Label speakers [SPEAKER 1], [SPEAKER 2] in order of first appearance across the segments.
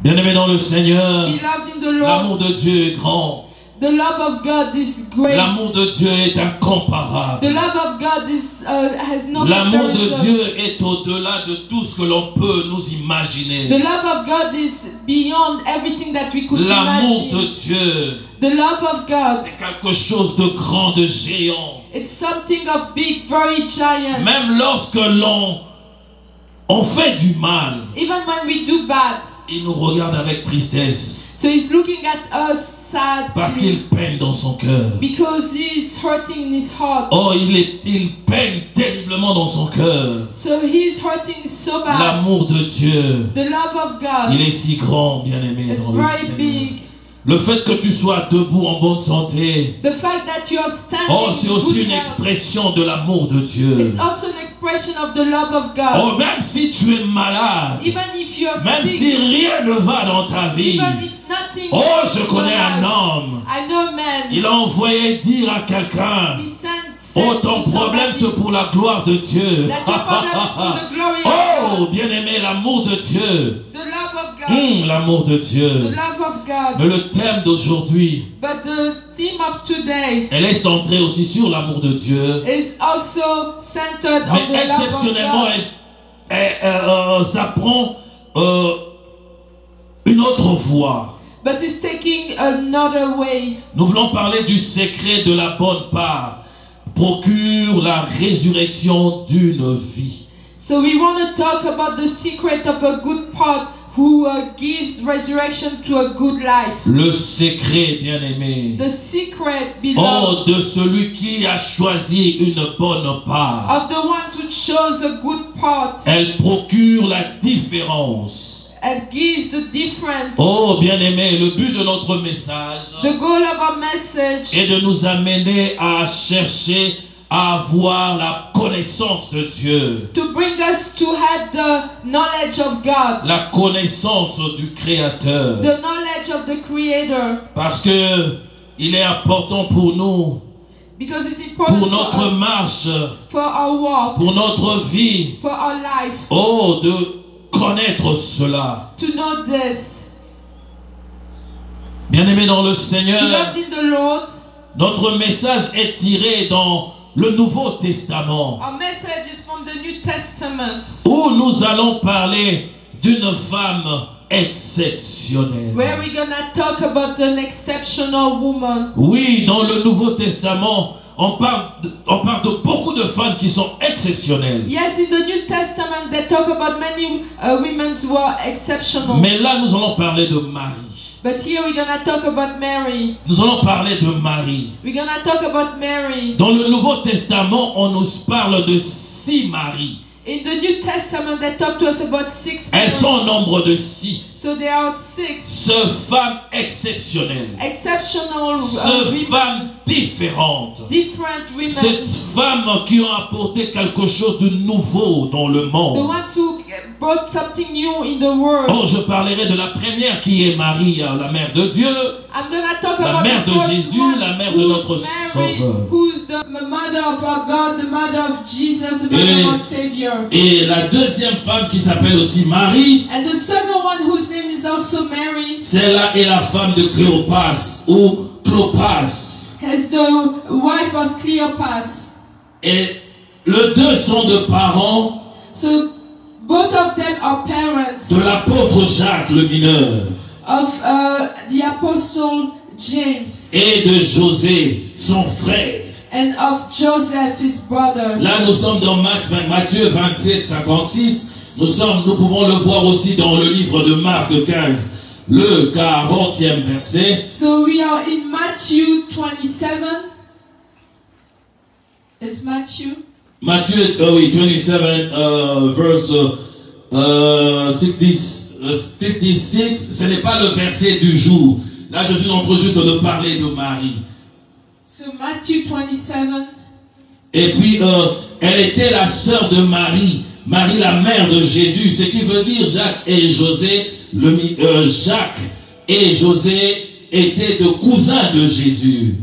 [SPEAKER 1] Bien-aimé dans le Seigneur,
[SPEAKER 2] Beloved in the
[SPEAKER 1] l'amour
[SPEAKER 2] Lord,
[SPEAKER 1] de Dieu est grand.
[SPEAKER 2] the love of God is great.
[SPEAKER 1] L'amour de Dieu est incomparable.
[SPEAKER 2] The love of God is, has no
[SPEAKER 1] L'amour de
[SPEAKER 2] comparison.
[SPEAKER 1] Dieu est au-delà de tout ce que l'on peut nous imaginer.
[SPEAKER 2] The love of God is beyond everything that we could
[SPEAKER 1] L'amour de
[SPEAKER 2] imagine.
[SPEAKER 1] Dieu,
[SPEAKER 2] The love of God,
[SPEAKER 1] c'est quelque chose de grand, de géant.
[SPEAKER 2] it's something of big, very giant.
[SPEAKER 1] Même lorsque on fait du mal,
[SPEAKER 2] Even when we do bad.
[SPEAKER 1] il nous regarde avec tristesse
[SPEAKER 2] So he's looking at us sad
[SPEAKER 1] parce qu'il peine dans son cœur.
[SPEAKER 2] because he's hurting in his heart.
[SPEAKER 1] Oh, il peine terriblement dans son cœur.
[SPEAKER 2] So he's hurting so bad.
[SPEAKER 1] L'amour de Dieu,
[SPEAKER 2] The love of God
[SPEAKER 1] il est si grand, bien-aimé
[SPEAKER 2] is
[SPEAKER 1] dans le
[SPEAKER 2] very
[SPEAKER 1] Seigneur.
[SPEAKER 2] big.
[SPEAKER 1] Le fait que tu sois debout en bonne santé,
[SPEAKER 2] The fact that you are standing
[SPEAKER 1] oh, c'est
[SPEAKER 2] in
[SPEAKER 1] aussi
[SPEAKER 2] good
[SPEAKER 1] une
[SPEAKER 2] health,
[SPEAKER 1] expression de l'amour de Dieu.
[SPEAKER 2] it's also an expression of the love of God.
[SPEAKER 1] Oh, même si tu es malade,
[SPEAKER 2] Even if you're
[SPEAKER 1] même
[SPEAKER 2] sick,
[SPEAKER 1] si rien ne va dans ta vie,
[SPEAKER 2] even if nothing
[SPEAKER 1] oh,
[SPEAKER 2] goes
[SPEAKER 1] je
[SPEAKER 2] in
[SPEAKER 1] connais
[SPEAKER 2] your
[SPEAKER 1] un
[SPEAKER 2] life,
[SPEAKER 1] homme,
[SPEAKER 2] I know a man.
[SPEAKER 1] il a envoyé dire à quelqu'un,
[SPEAKER 2] He sent
[SPEAKER 1] oh, ton
[SPEAKER 2] to
[SPEAKER 1] problème
[SPEAKER 2] somebody
[SPEAKER 1] c'est pour la gloire de Dieu.
[SPEAKER 2] that your problem is for the glory of
[SPEAKER 1] Oh,
[SPEAKER 2] God.
[SPEAKER 1] bien-aimé, l'amour de Dieu.
[SPEAKER 2] The love of God.
[SPEAKER 1] L'amour de
[SPEAKER 2] The
[SPEAKER 1] Dieu.
[SPEAKER 2] love of God.
[SPEAKER 1] Mais le thème d'aujourd'hui,
[SPEAKER 2] But the theme of today
[SPEAKER 1] elle est centrée aussi sur l'amour de Dieu.
[SPEAKER 2] is also centered on
[SPEAKER 1] Mais
[SPEAKER 2] the love of
[SPEAKER 1] exceptionnellement,
[SPEAKER 2] God.
[SPEAKER 1] ça prend une autre voie.
[SPEAKER 2] But it's taking another way.
[SPEAKER 1] Nous voulons parler du secret de la bonne part. Procure la résurrection d'une vie.
[SPEAKER 2] So we want to talk about the secret of a good part who gives resurrection to a good life.
[SPEAKER 1] Le secret, bien-aimé.
[SPEAKER 2] The secret,
[SPEAKER 1] Oh,
[SPEAKER 2] beloved,
[SPEAKER 1] de celui qui a choisi une bonne part.
[SPEAKER 2] of the ones who chose a good part
[SPEAKER 1] Elle procure la différence.
[SPEAKER 2] and gives the difference.
[SPEAKER 1] Oh, bien-aimé, le but de notre message
[SPEAKER 2] The goal of our message
[SPEAKER 1] est de nous amener à chercher à avoir la connaissance de Dieu.
[SPEAKER 2] to bring us to have the knowledge of God,
[SPEAKER 1] La connaissance du Créateur.
[SPEAKER 2] the knowledge of the Creator,
[SPEAKER 1] Parce que il est important pour nous,
[SPEAKER 2] because it's important
[SPEAKER 1] pour
[SPEAKER 2] for
[SPEAKER 1] notre
[SPEAKER 2] us,
[SPEAKER 1] marche,
[SPEAKER 2] for our walk,
[SPEAKER 1] pour notre vie,
[SPEAKER 2] for our life,
[SPEAKER 1] oh, de connaître cela.
[SPEAKER 2] to know this.
[SPEAKER 1] Bien-aimé dans le Seigneur,
[SPEAKER 2] Beloved in the Lord,
[SPEAKER 1] notre message est tiré dans le Nouveau Testament,
[SPEAKER 2] our message is from the New Testament,
[SPEAKER 1] où nous allons parler d'une femme exceptionnelle.
[SPEAKER 2] where we're gonna talk about an exceptional woman.
[SPEAKER 1] Oui, dans le Nouveau Testament, on parle de beaucoup de femmes qui sont exceptionnelles.
[SPEAKER 2] Yes, in the New Testament they talk about many women who are exceptional.
[SPEAKER 1] Mais là, nous allons parler de Marie.
[SPEAKER 2] But here we're gonna talk about Mary.
[SPEAKER 1] Nous allons parler de Marie.
[SPEAKER 2] We're gonna talk about Mary.
[SPEAKER 1] Dans le Nouveau Testament, on nous parle de 6 Maries.
[SPEAKER 2] In the New Testament they talk to us about 6
[SPEAKER 1] Elles sont au
[SPEAKER 2] women.
[SPEAKER 1] nombre de 6.
[SPEAKER 2] So there are 6
[SPEAKER 1] Ce femme exceptionnelle.
[SPEAKER 2] exceptional
[SPEAKER 1] Ce
[SPEAKER 2] women,
[SPEAKER 1] femme différente.
[SPEAKER 2] different women.
[SPEAKER 1] Cette femme qui ont apporté quelque chose de nouveau dans le
[SPEAKER 2] The
[SPEAKER 1] monde.
[SPEAKER 2] ones who brought something new in the world.
[SPEAKER 1] Oh, je parlerai de la première qui est Marie, la mère de Dieu.
[SPEAKER 2] I'm gonna talk
[SPEAKER 1] La
[SPEAKER 2] about
[SPEAKER 1] mère
[SPEAKER 2] the
[SPEAKER 1] de
[SPEAKER 2] first
[SPEAKER 1] Jésus,
[SPEAKER 2] one,
[SPEAKER 1] la mère de
[SPEAKER 2] who's
[SPEAKER 1] notre
[SPEAKER 2] Mary,
[SPEAKER 1] Sauveur.
[SPEAKER 2] who's the mother of our God, the mother of Jesus, the mother of our Savior.
[SPEAKER 1] Et la deuxième femme qui s'appelle aussi Marie,
[SPEAKER 2] And the second one whose name is also Mary
[SPEAKER 1] celle-là est la femme de Cléopas ou Clopas.
[SPEAKER 2] is the wife of Cleopas.
[SPEAKER 1] Et les deux sont de parents
[SPEAKER 2] So both of them are parents
[SPEAKER 1] de l'apôtre Jacques le mineur
[SPEAKER 2] of the apostle James
[SPEAKER 1] et de José, son frère.
[SPEAKER 2] and of Joseph, his brother.
[SPEAKER 1] Là, nous sommes dans Matthieu 27, 56. Nous pouvons le voir aussi dans le livre de Marc 15, le 40e verset.
[SPEAKER 2] So we are in Matthew 27. It's Matthew.
[SPEAKER 1] Matthieu, oui, 27, verse 56. Ce n'est pas le verset du jour. Là, je suis en train juste de parler de Marie.
[SPEAKER 2] So Matthew 27.
[SPEAKER 1] Et puis, elle était la sœur de Marie. Marie, la mère de Jésus. Ce qui veut dire Jacques et José. Jacques et José étaient de cousins de Jésus.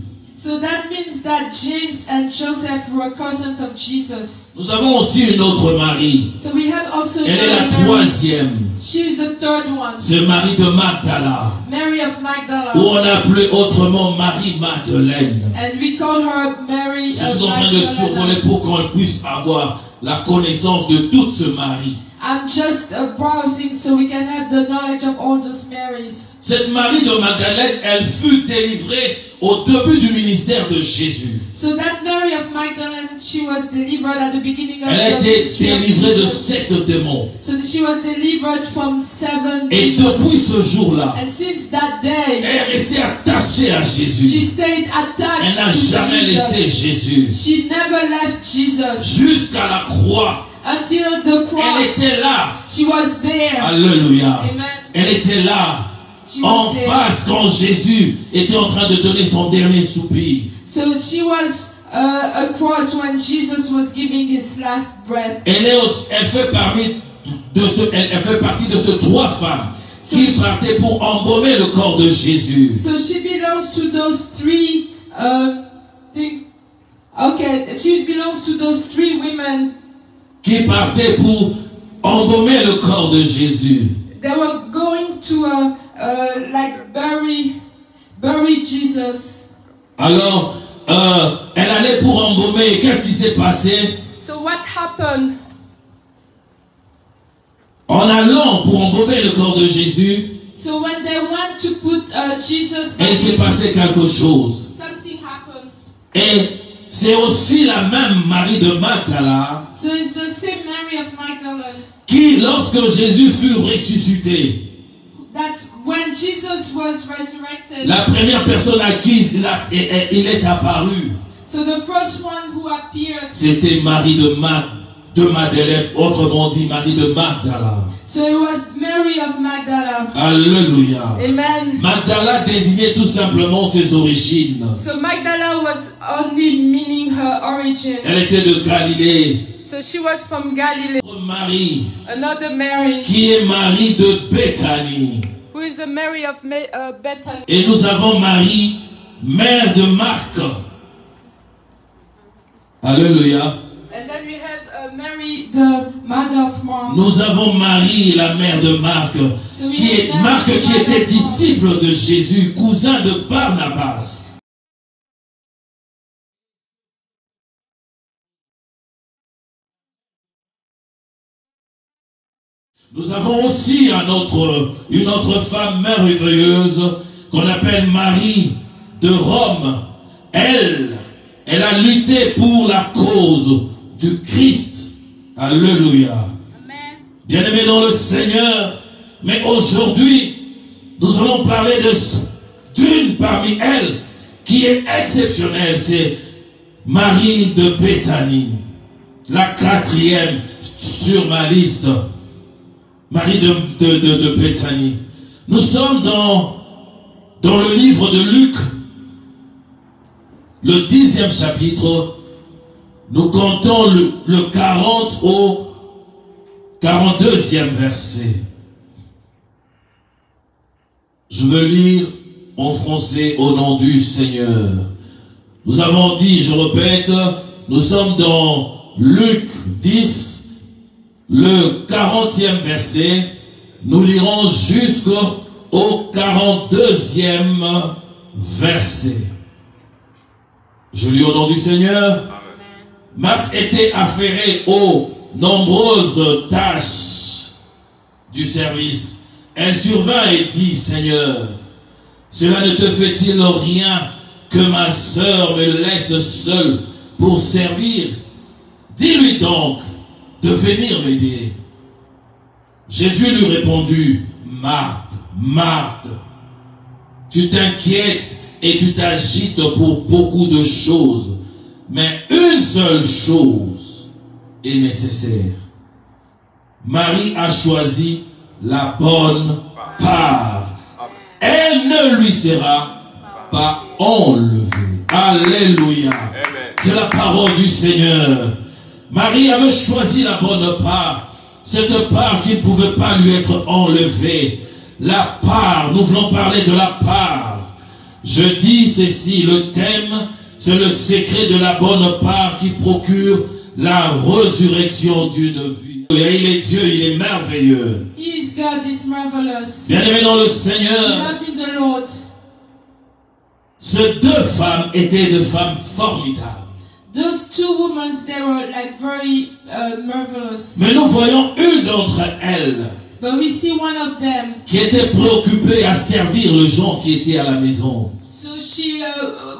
[SPEAKER 2] So that means that James and Joseph were cousins of Jesus.
[SPEAKER 1] Nous avons aussi une autre Marie.
[SPEAKER 2] So we have also
[SPEAKER 1] Elle est la
[SPEAKER 2] another Mary.
[SPEAKER 1] troisième.
[SPEAKER 2] She's the third one.
[SPEAKER 1] C'est Marie de Magdala.
[SPEAKER 2] Mary of Magdala.
[SPEAKER 1] Ou on appelait autrement Marie-Madeleine.
[SPEAKER 2] And we call her Mary
[SPEAKER 1] Je
[SPEAKER 2] of
[SPEAKER 1] suis en train de
[SPEAKER 2] Magdala.
[SPEAKER 1] survoler pour qu'on puisse avoir la connaissance de toute ce Marie.
[SPEAKER 2] I'm just browsing so we can have the knowledge of all those Marys.
[SPEAKER 1] Cette Marie de Magdalene, elle fut délivrée au début du ministère de Jésus.
[SPEAKER 2] So that Mary of Magdalene, she was delivered at the beginning of
[SPEAKER 1] Elle a
[SPEAKER 2] the
[SPEAKER 1] été
[SPEAKER 2] ministry of
[SPEAKER 1] délivrée de
[SPEAKER 2] Jesus.
[SPEAKER 1] 7 démons.
[SPEAKER 2] So she was delivered from 7
[SPEAKER 1] Et
[SPEAKER 2] demons.
[SPEAKER 1] depuis ce jour-là,
[SPEAKER 2] And since that day,
[SPEAKER 1] elle est restée attachée à
[SPEAKER 2] she
[SPEAKER 1] Jésus.
[SPEAKER 2] stayed attached
[SPEAKER 1] Elle n'a
[SPEAKER 2] to
[SPEAKER 1] jamais laissé
[SPEAKER 2] Jesus.
[SPEAKER 1] Jésus.
[SPEAKER 2] She never left Jesus
[SPEAKER 1] Jusqu'à la croix,
[SPEAKER 2] until the
[SPEAKER 1] elle
[SPEAKER 2] cross.
[SPEAKER 1] était là.
[SPEAKER 2] She was there.
[SPEAKER 1] Alléluia.
[SPEAKER 2] Amen.
[SPEAKER 1] Elle était là,
[SPEAKER 2] She
[SPEAKER 1] en
[SPEAKER 2] was there.
[SPEAKER 1] face, quand Jésus était en train de donner son dernier soupir.
[SPEAKER 2] So she was across when Jesus was giving his last breath.
[SPEAKER 1] Elle fait partie de ces 3 femmes qui partaient pour embaumer le corps de Jésus.
[SPEAKER 2] So she belongs to those 3 things. Okay, she belongs to those 3 women.
[SPEAKER 1] Qui partaient pour embaumer le corps de Jésus.
[SPEAKER 2] They were going to like bury Jesus.
[SPEAKER 1] Alors, elle allait pour embaumer. Qu'est-ce qui s'est passé?
[SPEAKER 2] So what happened?
[SPEAKER 1] En allant pour embaumer le corps de Jésus,
[SPEAKER 2] So when they went to put Jesus'
[SPEAKER 1] il s'est passé quelque chose.
[SPEAKER 2] something happened.
[SPEAKER 1] Et c'est aussi la même Marie de Magdala
[SPEAKER 2] So it's the same Mary of Magdalene
[SPEAKER 1] qui, lorsque Jésus fut ressuscité,
[SPEAKER 2] that when Jesus was resurrected,
[SPEAKER 1] la première personne à qui il est apparu,
[SPEAKER 2] so the first one who appeared,
[SPEAKER 1] c'était Marie de Madeleine, autrement dit Marie de Magdala.
[SPEAKER 2] so it was Mary of Magdala.
[SPEAKER 1] Alléluia.
[SPEAKER 2] Amen.
[SPEAKER 1] Magdala désignait tout simplement ses origines.
[SPEAKER 2] So Magdala was only meaning her origin.
[SPEAKER 1] Elle était de Galilée.
[SPEAKER 2] So she was from Galilee.
[SPEAKER 1] Marie,
[SPEAKER 2] Another Mary,
[SPEAKER 1] qui est Marie de Béthanie.
[SPEAKER 2] who is a Mary of Bethany.
[SPEAKER 1] Et nous avons Marie, mère de Marc. Alléluia.
[SPEAKER 2] And then we have Mary, the mother of Mark.
[SPEAKER 1] Nous avons Marie, la mère de Marc, qui est Marc, qui était disciple de Jésus, cousin de Barnabas. Nous avons aussi une autre femme merveilleuse qu'on appelle Marie de Rome. Elle a lutté pour la cause du Christ. Alléluia. Bien-aimés dans le Seigneur, mais aujourd'hui, nous allons parler d'une parmi elles qui est exceptionnelle. C'est Marie de Béthanie, la 4e sur ma liste. Marie de Béthanie. Nous sommes dans le livre de Luc, le 10e chapitre. Nous comptons le 40 au 42e verset. Je veux lire en français au nom du Seigneur. Nous avons dit, je répète, nous sommes dans Luc 10, le 40e verset, nous lirons jusqu'au 42e verset. Je lis au nom du Seigneur. Marthe était affairée aux nombreuses tâches du service. Elle survint et dit, Seigneur, cela ne te fait-il rien que ma sœur me laisse seule pour servir? Dis-lui donc de venir m'aider. Jésus lui répondit, Marthe, Marthe, tu t'inquiètes et tu t'agites pour beaucoup de choses, mais une seule chose est nécessaire. Marie a choisi la bonne part. Elle ne lui sera pas enlevée. Alléluia. C'est la parole du Seigneur. Marie avait choisi la bonne part, cette part qui ne pouvait pas lui être enlevée. La part, nous voulons parler de la part. Je dis ceci, le thème c'est le secret de la bonne part qui procure la résurrection d'une vie. Et il est Dieu, il est merveilleux.
[SPEAKER 2] He is God, is marvelous.
[SPEAKER 1] Bien-aimés dans le Seigneur,
[SPEAKER 2] Beloved in the Lord.
[SPEAKER 1] ces deux femmes étaient des femmes formidables.
[SPEAKER 2] Those two women, they were like very marvelous.
[SPEAKER 1] Mais nous voyons une d'entre elles
[SPEAKER 2] But we see one of them.
[SPEAKER 1] qui était préoccupée à servir les gens qui étaient à la maison.
[SPEAKER 2] So she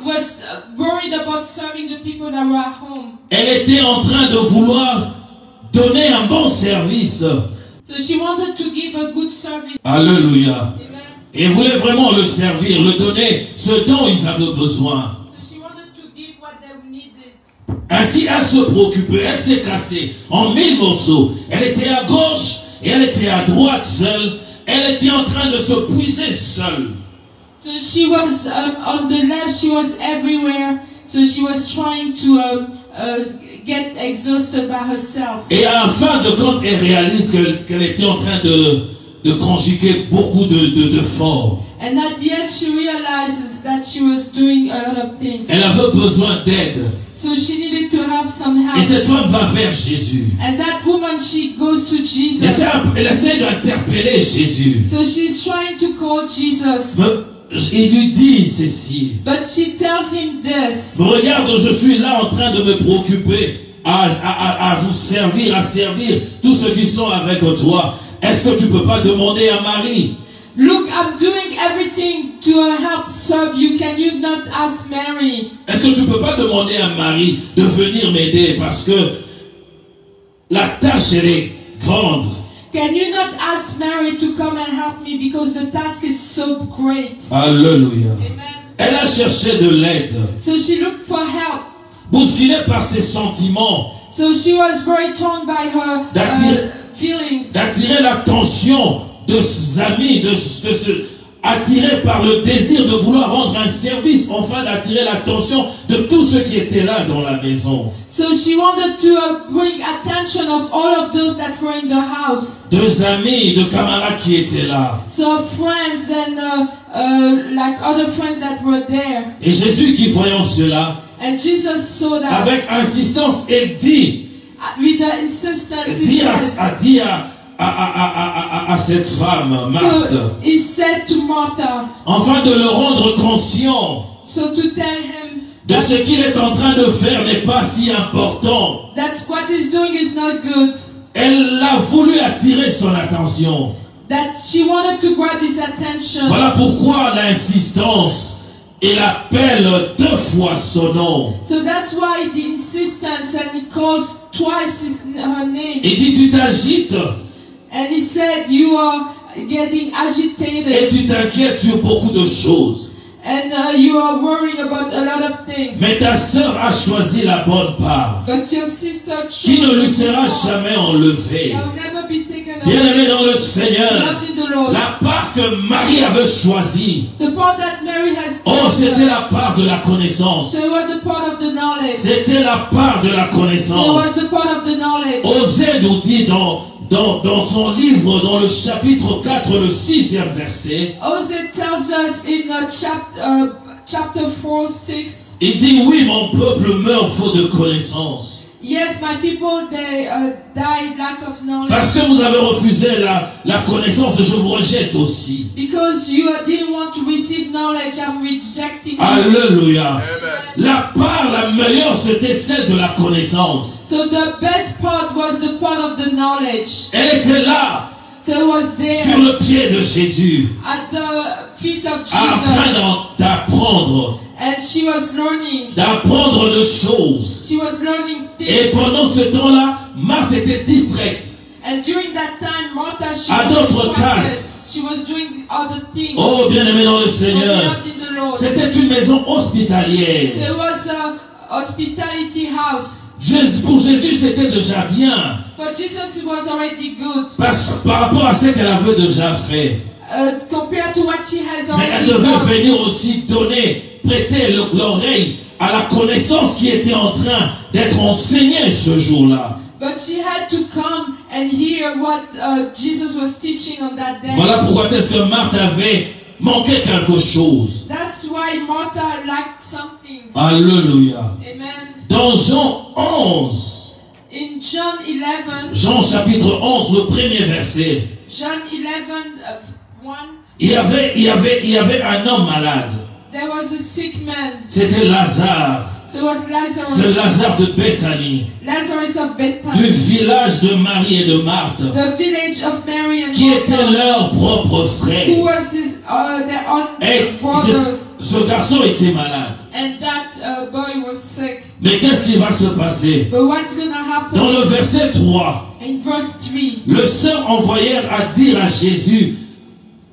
[SPEAKER 2] was worried about serving the people that were at home.
[SPEAKER 1] Elle était en train de vouloir donner un bon service.
[SPEAKER 2] So she wanted to give a good service.
[SPEAKER 1] Alléluia.
[SPEAKER 2] Amen.
[SPEAKER 1] Et voulait vraiment le servir, le donner ce dont ils avaient besoin.
[SPEAKER 2] So she wanted to give what they needed.
[SPEAKER 1] Ainsi, elle se préoccupait, elle s'est cassée en 1000 morceaux. Elle était à gauche et elle était à droite seule. Elle était en train de se puiser seule.
[SPEAKER 2] So she was on the left, she was everywhere. So she was trying to get exhausted by herself.
[SPEAKER 1] Et à la fin de compte, elle réalise qu'elle était en train de conjuguer beaucoup d'efforts.
[SPEAKER 2] And at the end, she realizes that she was doing a lot of things.
[SPEAKER 1] Elle avait besoin d'aide.
[SPEAKER 2] So she needed to have some
[SPEAKER 1] Et
[SPEAKER 2] help.
[SPEAKER 1] cette femme va vers Jésus.
[SPEAKER 2] And that woman, she goes to Jesus.
[SPEAKER 1] Elle essaie d'interpeller Jésus.
[SPEAKER 2] So she's trying to call Jesus.
[SPEAKER 1] Il lui dit ceci.
[SPEAKER 2] But she tells him this.
[SPEAKER 1] Regarde, je suis là en train de me préoccuper à vous servir, à servir tous ceux qui sont avec toi. Est-ce que tu peux pas demander à Marie?
[SPEAKER 2] Look, I'm doing everything to help serve you. Can you not ask Mary?
[SPEAKER 1] Est-ce que tu peux pas demander à Marie de venir m'aider parce que la tâche elle est grande.
[SPEAKER 2] Can you not ask Mary to come and help me because the task is so great?
[SPEAKER 1] Alléluia.
[SPEAKER 2] Amen.
[SPEAKER 1] Elle a cherché de l'aide.
[SPEAKER 2] So she looked for help.
[SPEAKER 1] Bousculée par ses sentiments,
[SPEAKER 2] So she was very torn by her feelings.
[SPEAKER 1] d'attirer l'attention de ses amis, attirée par le désir de vouloir rendre un service, enfin d'attirer l'attention de tous ceux qui étaient là dans la maison.
[SPEAKER 2] So she wanted to bring attention of all of those that were in the house.
[SPEAKER 1] Deux amis, deux camarades qui étaient là.
[SPEAKER 2] So friends and like other friends that were there.
[SPEAKER 1] Et Jésus qui voyant cela,
[SPEAKER 2] And Jesus saw that.
[SPEAKER 1] avec insistance, il dit,
[SPEAKER 2] With the insistence,
[SPEAKER 1] à cette femme, Marthe,
[SPEAKER 2] so he said to Martha,
[SPEAKER 1] afin de le rendre conscient
[SPEAKER 2] so to tell him
[SPEAKER 1] de ce qu'il est en train de faire n'est pas si important.
[SPEAKER 2] that what he's doing is not good.
[SPEAKER 1] Elle a voulu attirer son attention.
[SPEAKER 2] That she wanted to grab his attention.
[SPEAKER 1] Voilà pourquoi l'insistance et l'appel deux fois son nom.
[SPEAKER 2] So that's why the insistence, and he calls twice her name.
[SPEAKER 1] Il dit, tu t'agites
[SPEAKER 2] And he said, you are getting
[SPEAKER 1] et
[SPEAKER 2] agitated.
[SPEAKER 1] tu t'inquiètes sur beaucoup de choses.
[SPEAKER 2] And you are worrying about a lot of things.
[SPEAKER 1] Mais ta sœur a choisi la bonne part,
[SPEAKER 2] But your sister
[SPEAKER 1] qui ne
[SPEAKER 2] chose
[SPEAKER 1] lui
[SPEAKER 2] the
[SPEAKER 1] sera
[SPEAKER 2] part
[SPEAKER 1] jamais enlevée.
[SPEAKER 2] that will never be taken
[SPEAKER 1] Bien-aimé
[SPEAKER 2] away.
[SPEAKER 1] dans le Seigneur,
[SPEAKER 2] Loved in the Lord.
[SPEAKER 1] la part que Marie avait choisie,
[SPEAKER 2] The part that Mary has
[SPEAKER 1] oh, c'était
[SPEAKER 2] chosen.
[SPEAKER 1] la part de la connaissance.
[SPEAKER 2] So it was the part of the knowledge.
[SPEAKER 1] C'était la part de la
[SPEAKER 2] So it was
[SPEAKER 1] connaissance.
[SPEAKER 2] the part of the knowledge.
[SPEAKER 1] Osée nous dit dans son livre, dans le chapitre 4, le 6e verset,
[SPEAKER 2] Osee tells us in chapter 4, 6.
[SPEAKER 1] il dit, oui, mon peuple meurt faute de connaissance.
[SPEAKER 2] Yes, my people, they died lack of knowledge.
[SPEAKER 1] Parce que vous avez refusé la connaissance, je vous rejette aussi.
[SPEAKER 2] Because you didn't want to receive knowledge, I'm rejecting you.
[SPEAKER 1] Alléluia. La part la meilleure, c'était celle de la connaissance.
[SPEAKER 2] So the best part was the part of the knowledge.
[SPEAKER 1] Elle était là,
[SPEAKER 2] So it was there
[SPEAKER 1] sur le pied de Jésus,
[SPEAKER 2] at the feet of
[SPEAKER 1] afin
[SPEAKER 2] Jesus.
[SPEAKER 1] d'apprendre,
[SPEAKER 2] And she was learning.
[SPEAKER 1] d'apprendre de choses.
[SPEAKER 2] She was learning
[SPEAKER 1] Et
[SPEAKER 2] things.
[SPEAKER 1] pendant ce temps-là, Marthe était distraite.
[SPEAKER 2] And during that time, Martha, she
[SPEAKER 1] À
[SPEAKER 2] was
[SPEAKER 1] d'autres
[SPEAKER 2] distracted.
[SPEAKER 1] tasses.
[SPEAKER 2] She was doing other things.
[SPEAKER 1] Oh, bien-aimé dans le Seigneur,
[SPEAKER 2] Loved in the Lord.
[SPEAKER 1] c'était une maison hospitalière.
[SPEAKER 2] So it was a hospitality house.
[SPEAKER 1] Pour Jésus, c'était déjà bien.
[SPEAKER 2] For Jesus, it was already good.
[SPEAKER 1] Par rapport à ce qu'elle avait déjà fait.
[SPEAKER 2] Compared to what she has
[SPEAKER 1] Mais elle
[SPEAKER 2] already
[SPEAKER 1] devait
[SPEAKER 2] done.
[SPEAKER 1] venir aussi prêter l'oreille à la connaissance qui était en train d'être enseignée ce jour-là.
[SPEAKER 2] But she had to come and hear what Jesus was teaching on that day.
[SPEAKER 1] Voilà pourquoi est-ce que Marthe avait manquait quelque chose.
[SPEAKER 2] That's why Martha lacked something.
[SPEAKER 1] Alléluia.
[SPEAKER 2] Amen.
[SPEAKER 1] Dans Jean 11,
[SPEAKER 2] In John 11,
[SPEAKER 1] Jean chapitre 11, le premier verset,
[SPEAKER 2] John 11, 1,
[SPEAKER 1] il y avait un homme malade.
[SPEAKER 2] there was a sick man.
[SPEAKER 1] C'était Lazare.
[SPEAKER 2] So it was
[SPEAKER 1] C'est
[SPEAKER 2] Lazarus.
[SPEAKER 1] Lazare de Bethanie,
[SPEAKER 2] Lazarus of
[SPEAKER 1] du
[SPEAKER 2] Bethany.
[SPEAKER 1] village de Marie et de Marthe,
[SPEAKER 2] The village of Mary and
[SPEAKER 1] qui étaient
[SPEAKER 2] Martha.
[SPEAKER 1] leurs propres
[SPEAKER 2] Who
[SPEAKER 1] frères.
[SPEAKER 2] was their own
[SPEAKER 1] Et
[SPEAKER 2] brothers.
[SPEAKER 1] ce garçon était malade.
[SPEAKER 2] And that boy was sick.
[SPEAKER 1] Mais qu'est-ce qui va se passer?
[SPEAKER 2] But what's going to
[SPEAKER 1] Dans
[SPEAKER 2] happen?
[SPEAKER 1] le verset 3,
[SPEAKER 2] In verse 3,
[SPEAKER 1] le sœur envoyèrent à dire à Jésus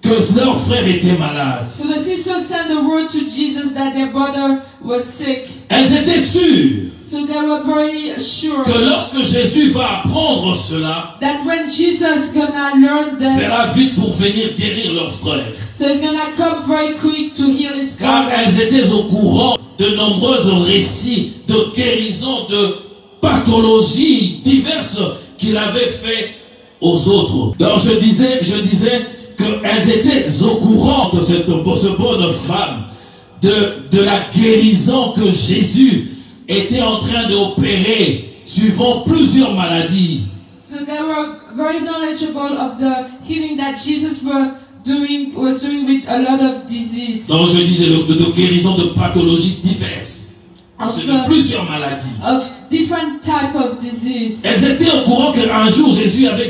[SPEAKER 1] que leur frère était malade.
[SPEAKER 2] so the sisters sent a word to Jesus that their brother was sick.
[SPEAKER 1] Elles étaient sûres
[SPEAKER 2] So they were very sure
[SPEAKER 1] que lorsque Jésus va apprendre cela,
[SPEAKER 2] that when Jesus gonna learn this,
[SPEAKER 1] fera vite pour venir guérir leur frère.
[SPEAKER 2] so he's gonna come very quick to heal his
[SPEAKER 1] Car
[SPEAKER 2] brother.
[SPEAKER 1] elles étaient au courant de nombreux récits de guérison, de pathologies diverses qu'il avait fait aux autres. Donc je disais qu'elles étaient au courant de cette bonne femme de la guérison que Jésus était en train d'opérer suivant plusieurs maladies.
[SPEAKER 2] So they were very knowledgeable of the healing that Jesus was doing with a lot of disease,
[SPEAKER 1] Donc je disais de guérison de pathologies diverses. C'est de plusieurs maladies.
[SPEAKER 2] of different type of disease.
[SPEAKER 1] Elles étaient au courant qu'un jour Jésus avait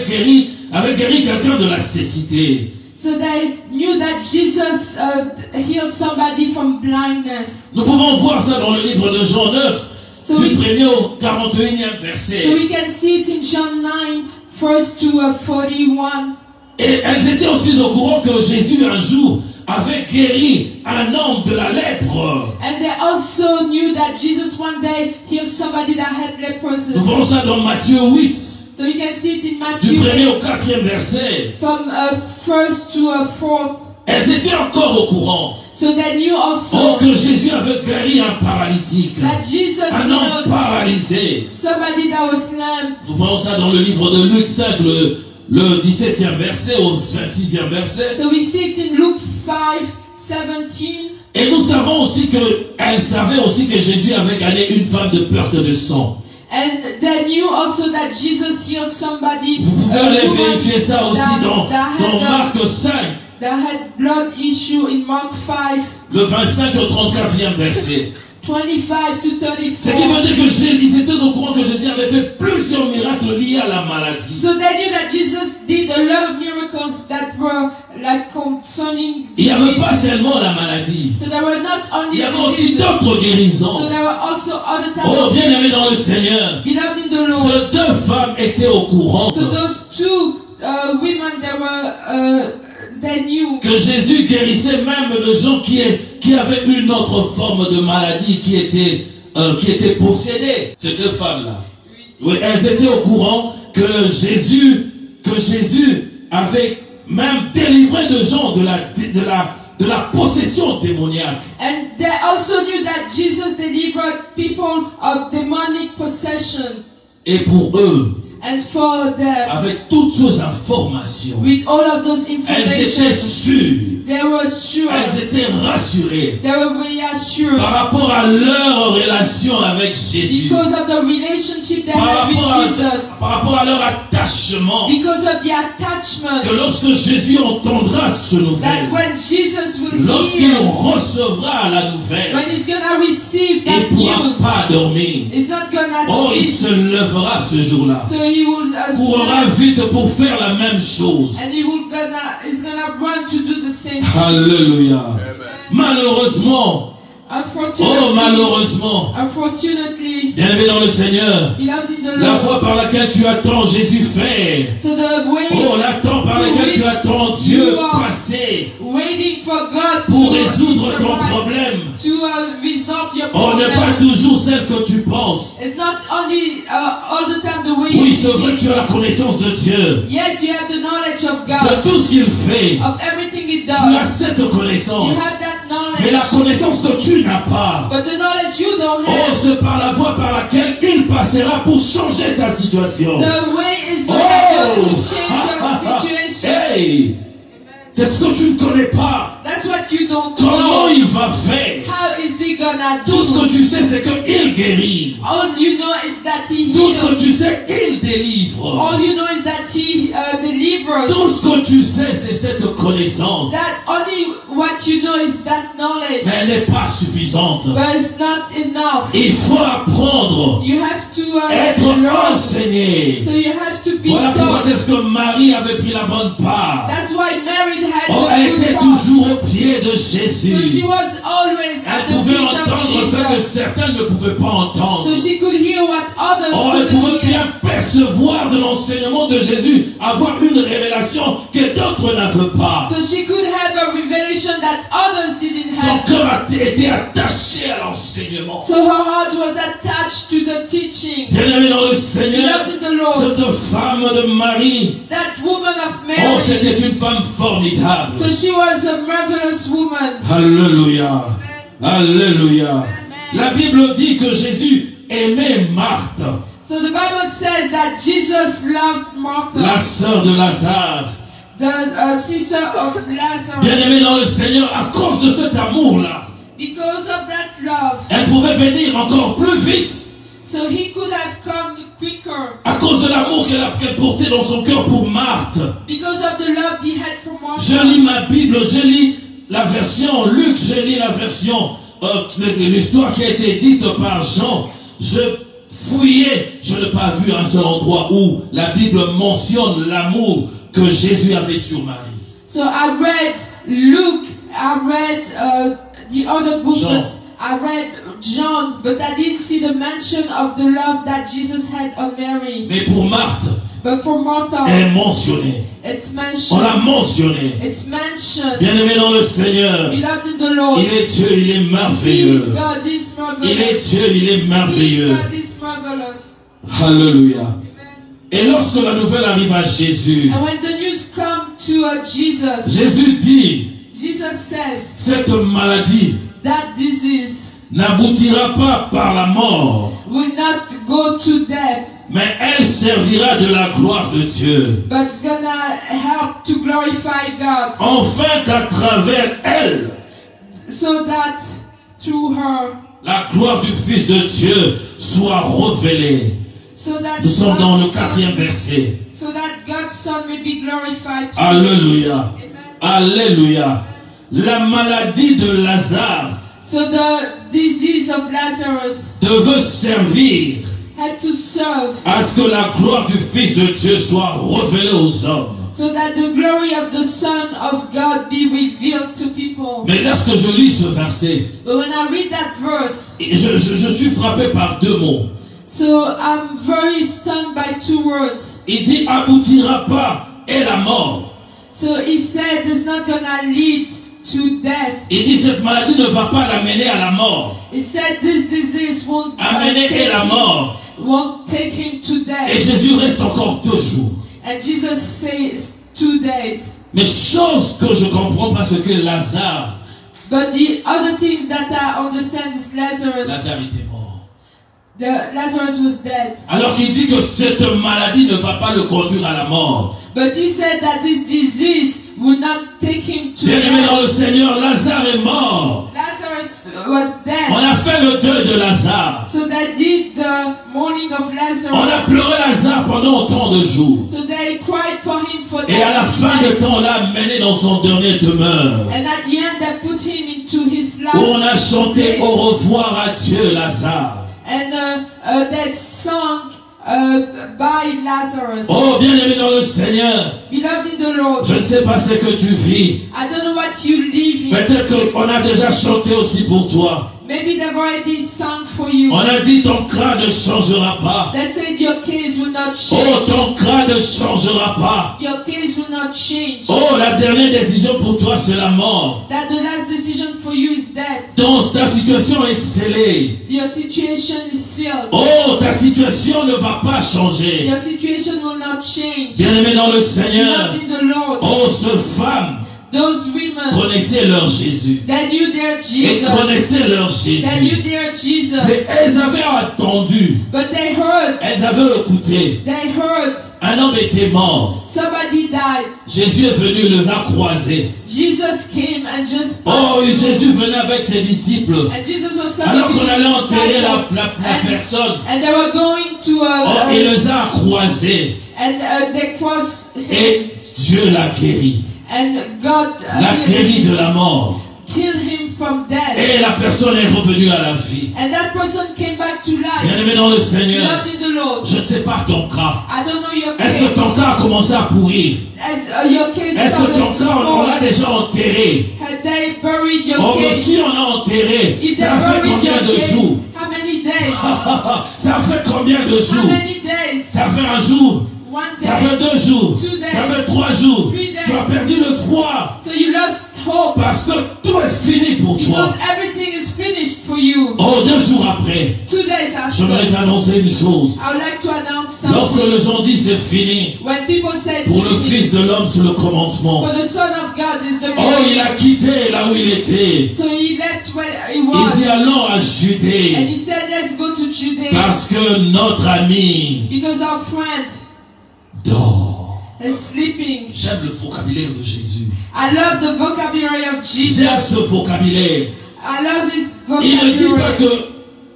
[SPEAKER 1] guéri quelqu'un de la cécité.
[SPEAKER 2] So they knew that Jesus healed somebody from blindness.
[SPEAKER 1] Nous pouvons voir ça dans le livre de Jean 9,
[SPEAKER 2] So
[SPEAKER 1] du
[SPEAKER 2] we,
[SPEAKER 1] 1er au 41e
[SPEAKER 2] so
[SPEAKER 1] verset.
[SPEAKER 2] we can see it in John 9, 1 to 41.
[SPEAKER 1] Et elles étaient aussi au courant que Jésus un jour avait guéri un homme de la lèpre.
[SPEAKER 2] And they also knew that Jesus one day healed somebody that had leprosy.
[SPEAKER 1] Nous voyons ça dans Matthieu 8,
[SPEAKER 2] So we can see it in
[SPEAKER 1] du
[SPEAKER 2] Matthew
[SPEAKER 1] 1er au
[SPEAKER 2] 8,
[SPEAKER 1] 4e verset.
[SPEAKER 2] from 1st to 4th.
[SPEAKER 1] Elles étaient encore au courant
[SPEAKER 2] So they knew also
[SPEAKER 1] que Jésus avait guéri un paralytique,
[SPEAKER 2] that Jesus
[SPEAKER 1] un homme
[SPEAKER 2] healed
[SPEAKER 1] paralysé.
[SPEAKER 2] somebody that was lame.
[SPEAKER 1] Nous voyons ça dans le livre de Luc 5, le 17e verset au 26e verset.
[SPEAKER 2] So we see it in Luke 5, 17.
[SPEAKER 1] Et nous savons aussi qu'elle savait aussi que Jésus avait gagné une femme de perte de sang.
[SPEAKER 2] And they knew also that Jesus healed somebody.
[SPEAKER 1] Vous pouvez
[SPEAKER 2] a
[SPEAKER 1] aller
[SPEAKER 2] woman
[SPEAKER 1] vérifier ça aussi dans Marc 5,
[SPEAKER 2] that had blood issue in Mark 5,
[SPEAKER 1] le 25 au 34e verset.
[SPEAKER 2] 25 to
[SPEAKER 1] Ce qui veut
[SPEAKER 2] 34.
[SPEAKER 1] dire qu'ils étaient au courant que Jésus avait fait plusieurs miracles liés à la maladie.
[SPEAKER 2] So they knew that Jesus did a lot of miracles that were like concerning
[SPEAKER 1] Il n'y avait
[SPEAKER 2] disease.
[SPEAKER 1] pas seulement la maladie.
[SPEAKER 2] So there were not only
[SPEAKER 1] Il y avait aussi
[SPEAKER 2] diseases.
[SPEAKER 1] d'autres guérisons.
[SPEAKER 2] So there were also other types
[SPEAKER 1] Oh,
[SPEAKER 2] of
[SPEAKER 1] bien aimé dans le Seigneur.
[SPEAKER 2] beloved in the Lord.
[SPEAKER 1] Ces deux femmes étaient au courant
[SPEAKER 2] So those two women, they knew
[SPEAKER 1] que Jésus guérissait même les gens qui avaient une autre forme de maladie, qui étaient possédés. Ces deux femmes-là. Oui, elles étaient au courant que Jésus avait même délivré des gens de la possession démoniaque.
[SPEAKER 2] and they also knew that Jesus delivered people of demonic possession.
[SPEAKER 1] Et pour eux,
[SPEAKER 2] And for them,
[SPEAKER 1] avec toutes ces informations,
[SPEAKER 2] with all of those
[SPEAKER 1] elles étaient
[SPEAKER 2] information,
[SPEAKER 1] sûres,
[SPEAKER 2] they were sure,
[SPEAKER 1] elles étaient rassurées
[SPEAKER 2] they were reassured
[SPEAKER 1] par rapport à leur relation avec Jésus,
[SPEAKER 2] because of the relationship they
[SPEAKER 1] par
[SPEAKER 2] had with Jesus,
[SPEAKER 1] rapport à leur attachement,
[SPEAKER 2] because of the attachment,
[SPEAKER 1] que lorsque Jésus entendra ce
[SPEAKER 2] that
[SPEAKER 1] nouvelle,
[SPEAKER 2] when Jesus will
[SPEAKER 1] lorsqu'il
[SPEAKER 2] hear,
[SPEAKER 1] recevra la nouvelle,
[SPEAKER 2] when he's gonna receive
[SPEAKER 1] il
[SPEAKER 2] that
[SPEAKER 1] ne pourra
[SPEAKER 2] news,
[SPEAKER 1] pas dormir.
[SPEAKER 2] he's not gonna
[SPEAKER 1] Oh, il
[SPEAKER 2] sleep,
[SPEAKER 1] se lèvera ce jour-là,
[SPEAKER 2] so he will
[SPEAKER 1] courra
[SPEAKER 2] sleep,
[SPEAKER 1] vite pour faire la même chose.
[SPEAKER 2] and he's gonna run to do the same thing.
[SPEAKER 1] Alléluia. Malheureusement,
[SPEAKER 2] Unfortunately,
[SPEAKER 1] bien aimé dans le Seigneur,
[SPEAKER 2] beloved in the
[SPEAKER 1] la
[SPEAKER 2] Lord,
[SPEAKER 1] voie par laquelle tu attends Jésus faire,
[SPEAKER 2] so the way
[SPEAKER 1] la temps par laquelle tu attends Dieu
[SPEAKER 2] you are
[SPEAKER 1] passer
[SPEAKER 2] waiting for God
[SPEAKER 1] pour
[SPEAKER 2] to
[SPEAKER 1] résoudre ton
[SPEAKER 2] interact,
[SPEAKER 1] problème,
[SPEAKER 2] to resolve your
[SPEAKER 1] n'est
[SPEAKER 2] problem.
[SPEAKER 1] pas toujours celle que tu penses.
[SPEAKER 2] It's not only all the time the way
[SPEAKER 1] Oui,
[SPEAKER 2] you
[SPEAKER 1] c'est vrai que tu as la connaissance de Dieu,
[SPEAKER 2] Yes, you have the knowledge of
[SPEAKER 1] de
[SPEAKER 2] God,
[SPEAKER 1] tout ce qu'il fait.
[SPEAKER 2] of everything He
[SPEAKER 1] Tu as
[SPEAKER 2] does.
[SPEAKER 1] cette
[SPEAKER 2] You
[SPEAKER 1] connaissance,
[SPEAKER 2] have that
[SPEAKER 1] mais la
[SPEAKER 2] knowledge,
[SPEAKER 1] connaissance que tu n'as pas,
[SPEAKER 2] but the knowledge you don't have,
[SPEAKER 1] c'est par la voie par laquelle il passera pour changer ta situation.
[SPEAKER 2] the way is going to change your situation.
[SPEAKER 1] Hey! C'est ce que tu ne connais pas.
[SPEAKER 2] That's what you don't
[SPEAKER 1] Comment
[SPEAKER 2] know.
[SPEAKER 1] il va faire?
[SPEAKER 2] How is he gonna
[SPEAKER 1] Tout ce que
[SPEAKER 2] do?
[SPEAKER 1] tu sais, c'est qu'il guérit.
[SPEAKER 2] All you know is that he
[SPEAKER 1] Tout ce que
[SPEAKER 2] heals.
[SPEAKER 1] tu sais, il délivre.
[SPEAKER 2] All you know is that he delivers.
[SPEAKER 1] Tout ce que tu sais, c'est cette connaissance.
[SPEAKER 2] That only what you know is that knowledge.
[SPEAKER 1] Mais elle n'est pas suffisante.
[SPEAKER 2] But it's not enough.
[SPEAKER 1] Il faut apprendre,
[SPEAKER 2] You have to
[SPEAKER 1] être
[SPEAKER 2] learn.
[SPEAKER 1] enseigné.
[SPEAKER 2] So you have to be
[SPEAKER 1] Voilà pourquoi
[SPEAKER 2] taught.
[SPEAKER 1] est-ce que Marie avait pris la bonne part.
[SPEAKER 2] That's why Mary had
[SPEAKER 1] Oh,
[SPEAKER 2] the
[SPEAKER 1] elle
[SPEAKER 2] good
[SPEAKER 1] était
[SPEAKER 2] part.
[SPEAKER 1] toujours au pied de
[SPEAKER 2] So she
[SPEAKER 1] Jésus.
[SPEAKER 2] was always at
[SPEAKER 1] Elle
[SPEAKER 2] the
[SPEAKER 1] pouvait
[SPEAKER 2] feet of
[SPEAKER 1] entendre ce que
[SPEAKER 2] Jesus.
[SPEAKER 1] certains ne pouvaient pas entendre.
[SPEAKER 2] So she could hear what others
[SPEAKER 1] Oh, elle
[SPEAKER 2] couldn't
[SPEAKER 1] pouvait
[SPEAKER 2] hear.
[SPEAKER 1] bien percevoir de l'enseignement de Jésus, avoir une révélation que d'autres n'avaient pas.
[SPEAKER 2] So she could have a revelation that others didn't
[SPEAKER 1] Son
[SPEAKER 2] have.
[SPEAKER 1] cœur a été attaché à l'enseignement.
[SPEAKER 2] So her heart was attached to the teaching.
[SPEAKER 1] Bien-aimé dans le Seigneur,
[SPEAKER 2] Beloved in the Lord.
[SPEAKER 1] cette femme de Marie,
[SPEAKER 2] That woman of
[SPEAKER 1] oh,
[SPEAKER 2] Mary.
[SPEAKER 1] c'était une femme formidable.
[SPEAKER 2] So she was a marvelous woman.
[SPEAKER 1] Alléluia. Alléluia. La Bible dit que Jésus aimait Marthe,
[SPEAKER 2] So the Bible says that Jesus loved
[SPEAKER 1] la
[SPEAKER 2] Martha,
[SPEAKER 1] sœur de Lazare.
[SPEAKER 2] the sister of Lazarus.
[SPEAKER 1] Bien-aimé dans le Seigneur, à cause de cet amour-là,
[SPEAKER 2] Because of that love.
[SPEAKER 1] elle pouvait venir encore plus vite.
[SPEAKER 2] So he could have come quicker.
[SPEAKER 1] À cause de l'amour qu'elle portait dans son cœur pour Marthe.
[SPEAKER 2] Because of the love he had for
[SPEAKER 1] Je
[SPEAKER 2] Martha.
[SPEAKER 1] lis ma Bible, je lis la version Luc, je lis la version, l'histoire qui a été dite par Jean. Je fouillais, je n'ai pas vu un seul endroit où la Bible mentionne l'amour que Jésus avait sur Marie.
[SPEAKER 2] So I read Luke, I read the other book,
[SPEAKER 1] John.
[SPEAKER 2] but I read John, but I didn't see the mention of the love that Jesus had on Mary.
[SPEAKER 1] Mais pour Marthe,
[SPEAKER 2] But for Martha,
[SPEAKER 1] elle est mentionnée.
[SPEAKER 2] it's
[SPEAKER 1] On l'a
[SPEAKER 2] mentioned.
[SPEAKER 1] mentionnée.
[SPEAKER 2] It's mentioned.
[SPEAKER 1] Bien-aimé dans le Seigneur,
[SPEAKER 2] Beloved in the Lord.
[SPEAKER 1] il est Dieu, il est
[SPEAKER 2] He is
[SPEAKER 1] merveilleux.
[SPEAKER 2] God, He is
[SPEAKER 1] Il est
[SPEAKER 2] marvelous.
[SPEAKER 1] Dieu, il est
[SPEAKER 2] He is
[SPEAKER 1] merveilleux.
[SPEAKER 2] God, He is marvelous.
[SPEAKER 1] Alléluia. Et lorsque la nouvelle arrive à Jésus,
[SPEAKER 2] And when the news come to Jesus,
[SPEAKER 1] Jésus dit,
[SPEAKER 2] Jesus says
[SPEAKER 1] cette maladie
[SPEAKER 2] that disease
[SPEAKER 1] n'aboutira pas par la mort,
[SPEAKER 2] will not go to death,
[SPEAKER 1] mais elle servira de la gloire de Dieu.
[SPEAKER 2] but it's gonna help to glorify God,
[SPEAKER 1] Enfin qu'à travers elle,
[SPEAKER 2] so that through her,
[SPEAKER 1] la gloire du Fils de Dieu soit révélée.
[SPEAKER 2] so that
[SPEAKER 1] Nous sommes dans le
[SPEAKER 2] God's
[SPEAKER 1] 4e
[SPEAKER 2] Son,
[SPEAKER 1] verset.
[SPEAKER 2] so that God's Son may be glorified. through
[SPEAKER 1] Alléluia.
[SPEAKER 2] him. Amen.
[SPEAKER 1] Alléluia. La maladie de Lazare
[SPEAKER 2] So the disease of Lazarus
[SPEAKER 1] devait servir
[SPEAKER 2] had to serve
[SPEAKER 1] à ce que la gloire du Fils de Dieu soit révélée aux hommes.
[SPEAKER 2] so that the glory of the Son of God be revealed to people.
[SPEAKER 1] Mais lorsque je lis ce verset,
[SPEAKER 2] But when I read that verse,
[SPEAKER 1] je suis frappé par deux mots.
[SPEAKER 2] so I'm very stunned by two words.
[SPEAKER 1] Il dit aboutira pas et la mort.
[SPEAKER 2] So he said it's not gonna lead to death.
[SPEAKER 1] Il dit cette maladie ne va pas l'amener à la mort.
[SPEAKER 2] He said this disease
[SPEAKER 1] Amener et la mort.
[SPEAKER 2] won't take him to
[SPEAKER 1] Et
[SPEAKER 2] death.
[SPEAKER 1] Jésus reste encore 2 jours.
[SPEAKER 2] And Jesus says 2 days.
[SPEAKER 1] Mais chose que je comprends parce que Lazare
[SPEAKER 2] But the other things that I understand is Lazarus
[SPEAKER 1] était mort.
[SPEAKER 2] Lazarus was dead.
[SPEAKER 1] Alors qu'il dit que cette maladie ne va pas le conduire à la mort.
[SPEAKER 2] But he said that this disease would not take him to
[SPEAKER 1] Bien-aimé dans le
[SPEAKER 2] death.
[SPEAKER 1] Seigneur, Lazare est mort.
[SPEAKER 2] Lazarus was
[SPEAKER 1] On
[SPEAKER 2] dead.
[SPEAKER 1] a fait le deuil de Lazare.
[SPEAKER 2] So they did the mourning of
[SPEAKER 1] On a
[SPEAKER 2] Lazarus.
[SPEAKER 1] pleuré Lazare pendant autant de jours.
[SPEAKER 2] So they cried for him for
[SPEAKER 1] Et à la
[SPEAKER 2] that
[SPEAKER 1] fin de
[SPEAKER 2] night.
[SPEAKER 1] temps, on l'a mené dans son dernier demeure.
[SPEAKER 2] And at the end they put him into his
[SPEAKER 1] Où on a
[SPEAKER 2] last
[SPEAKER 1] chanté
[SPEAKER 2] place.
[SPEAKER 1] au revoir à Dieu, Lazare.
[SPEAKER 2] And they sung by Lazarus.
[SPEAKER 1] Oh, bien-aimé dans le Seigneur,
[SPEAKER 2] Beloved in the Lord,
[SPEAKER 1] je ne sais pas ce que tu vis.
[SPEAKER 2] I don't know what you live in.
[SPEAKER 1] Peut-être qu'on a déjà chanté aussi pour toi.
[SPEAKER 2] Maybe they've already sung for you.
[SPEAKER 1] On a dit ton cas ne changera pas.
[SPEAKER 2] They said your case will not
[SPEAKER 1] Oh,
[SPEAKER 2] change.
[SPEAKER 1] ton cas ne changera pas.
[SPEAKER 2] Your case will not change.
[SPEAKER 1] Oh, la dernière décision pour toi, c'est la mort.
[SPEAKER 2] That the last decision for you is death.
[SPEAKER 1] Donc, ta situation est scellée.
[SPEAKER 2] Your situation is sealed.
[SPEAKER 1] Oh, ta situation ne va pas changer.
[SPEAKER 2] Your situation will not change.
[SPEAKER 1] Bien-aimé dans le Seigneur.
[SPEAKER 2] Beloved in the Lord,
[SPEAKER 1] Oh, cette femme
[SPEAKER 2] those women,
[SPEAKER 1] connaissaient leur Jésus.
[SPEAKER 2] they knew their
[SPEAKER 1] Et
[SPEAKER 2] Jesus.
[SPEAKER 1] connaissaient leur
[SPEAKER 2] They knew
[SPEAKER 1] Jésus.
[SPEAKER 2] their Jesus.
[SPEAKER 1] Mais elles avaient attendu.
[SPEAKER 2] But they heard.
[SPEAKER 1] Elles avaient écouté.
[SPEAKER 2] They heard.
[SPEAKER 1] Un homme était mort.
[SPEAKER 2] Somebody died.
[SPEAKER 1] Jésus est venu, il les a croisés.
[SPEAKER 2] Jesus came and just
[SPEAKER 1] Oh,
[SPEAKER 2] passed
[SPEAKER 1] et
[SPEAKER 2] through.
[SPEAKER 1] Jésus venait avec ses disciples.
[SPEAKER 2] And Jesus was coming
[SPEAKER 1] Alors
[SPEAKER 2] with
[SPEAKER 1] qu'on allait
[SPEAKER 2] his
[SPEAKER 1] enterrer la
[SPEAKER 2] disciples.
[SPEAKER 1] personne,
[SPEAKER 2] And they were going to
[SPEAKER 1] oh, il les a croisés.
[SPEAKER 2] and they crossed him.
[SPEAKER 1] Et Dieu l'a guéri.
[SPEAKER 2] And God
[SPEAKER 1] L'a guéri de la mort.
[SPEAKER 2] killed him from death.
[SPEAKER 1] Et la personne est revenue à la vie.
[SPEAKER 2] And that person came back to life.
[SPEAKER 1] Bien-aimé dans le Seigneur,
[SPEAKER 2] Loved in the Lord.
[SPEAKER 1] je ne sais pas ton cas.
[SPEAKER 2] I don't know your
[SPEAKER 1] Est-ce que
[SPEAKER 2] case.
[SPEAKER 1] ton cas a commencé à pourrir?
[SPEAKER 2] As your case
[SPEAKER 1] Est-ce que
[SPEAKER 2] started
[SPEAKER 1] ton
[SPEAKER 2] to
[SPEAKER 1] cas, on l'a
[SPEAKER 2] fall,
[SPEAKER 1] déjà enterré?
[SPEAKER 2] had they buried your
[SPEAKER 1] Oh, mais
[SPEAKER 2] case?
[SPEAKER 1] si on a enterré,
[SPEAKER 2] If they
[SPEAKER 1] ça fait
[SPEAKER 2] buried
[SPEAKER 1] combien
[SPEAKER 2] your
[SPEAKER 1] de
[SPEAKER 2] case,
[SPEAKER 1] jours?
[SPEAKER 2] how many days?
[SPEAKER 1] Ça fait combien de
[SPEAKER 2] How
[SPEAKER 1] jours?
[SPEAKER 2] many days?
[SPEAKER 1] Ça fait un jour.
[SPEAKER 2] One
[SPEAKER 1] Ça
[SPEAKER 2] day.
[SPEAKER 1] fait 2 jours.
[SPEAKER 2] 2 days.
[SPEAKER 1] Ça fait 3 jours.
[SPEAKER 2] 3 days.
[SPEAKER 1] Tu as perdu l'espoir.
[SPEAKER 2] So you lost hope
[SPEAKER 1] Parce que tout est fini pour toi.
[SPEAKER 2] because everything is finished for you.
[SPEAKER 1] Oh, 2 jours après,
[SPEAKER 2] 2 days
[SPEAKER 1] j'aimerais
[SPEAKER 2] after,
[SPEAKER 1] t'annoncer une chose.
[SPEAKER 2] I would like to announce
[SPEAKER 1] Lorsque
[SPEAKER 2] something.
[SPEAKER 1] les gens disent c'est fini,
[SPEAKER 2] When people say it's
[SPEAKER 1] pour le Fils
[SPEAKER 2] finished,
[SPEAKER 1] de l'homme, c'est le commencement.
[SPEAKER 2] for the Son of God is the
[SPEAKER 1] Oh, il
[SPEAKER 2] beginning.
[SPEAKER 1] a quitté là où il était.
[SPEAKER 2] So he left where he
[SPEAKER 1] Il
[SPEAKER 2] was.
[SPEAKER 1] dit allons à
[SPEAKER 2] And
[SPEAKER 1] Judée.
[SPEAKER 2] he said, let's go to Judea
[SPEAKER 1] Parce que notre ami
[SPEAKER 2] because our friend
[SPEAKER 1] dort.
[SPEAKER 2] is sleeping.
[SPEAKER 1] J'aime le vocabulaire de Jésus.
[SPEAKER 2] I love the vocabulary of Jesus.
[SPEAKER 1] J'aime ce vocabulaire.
[SPEAKER 2] I love his
[SPEAKER 1] Il ne dit pas
[SPEAKER 2] vocabulary.
[SPEAKER 1] que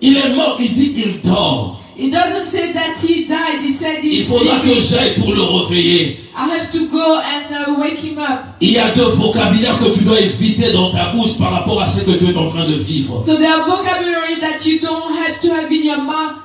[SPEAKER 1] il est mort, il dit il dort.
[SPEAKER 2] It doesn't say that he died. He said
[SPEAKER 1] Il
[SPEAKER 2] he's
[SPEAKER 1] faudra que
[SPEAKER 2] sleeping.
[SPEAKER 1] j'aille pour le réveiller.
[SPEAKER 2] I have to go and wake him up.
[SPEAKER 1] Il y a 2 vocabulaires que tu dois éviter dans ta bouche par rapport à ce que tu es en train de vivre.
[SPEAKER 2] So there are vocabulary that you don't have to have in your mouth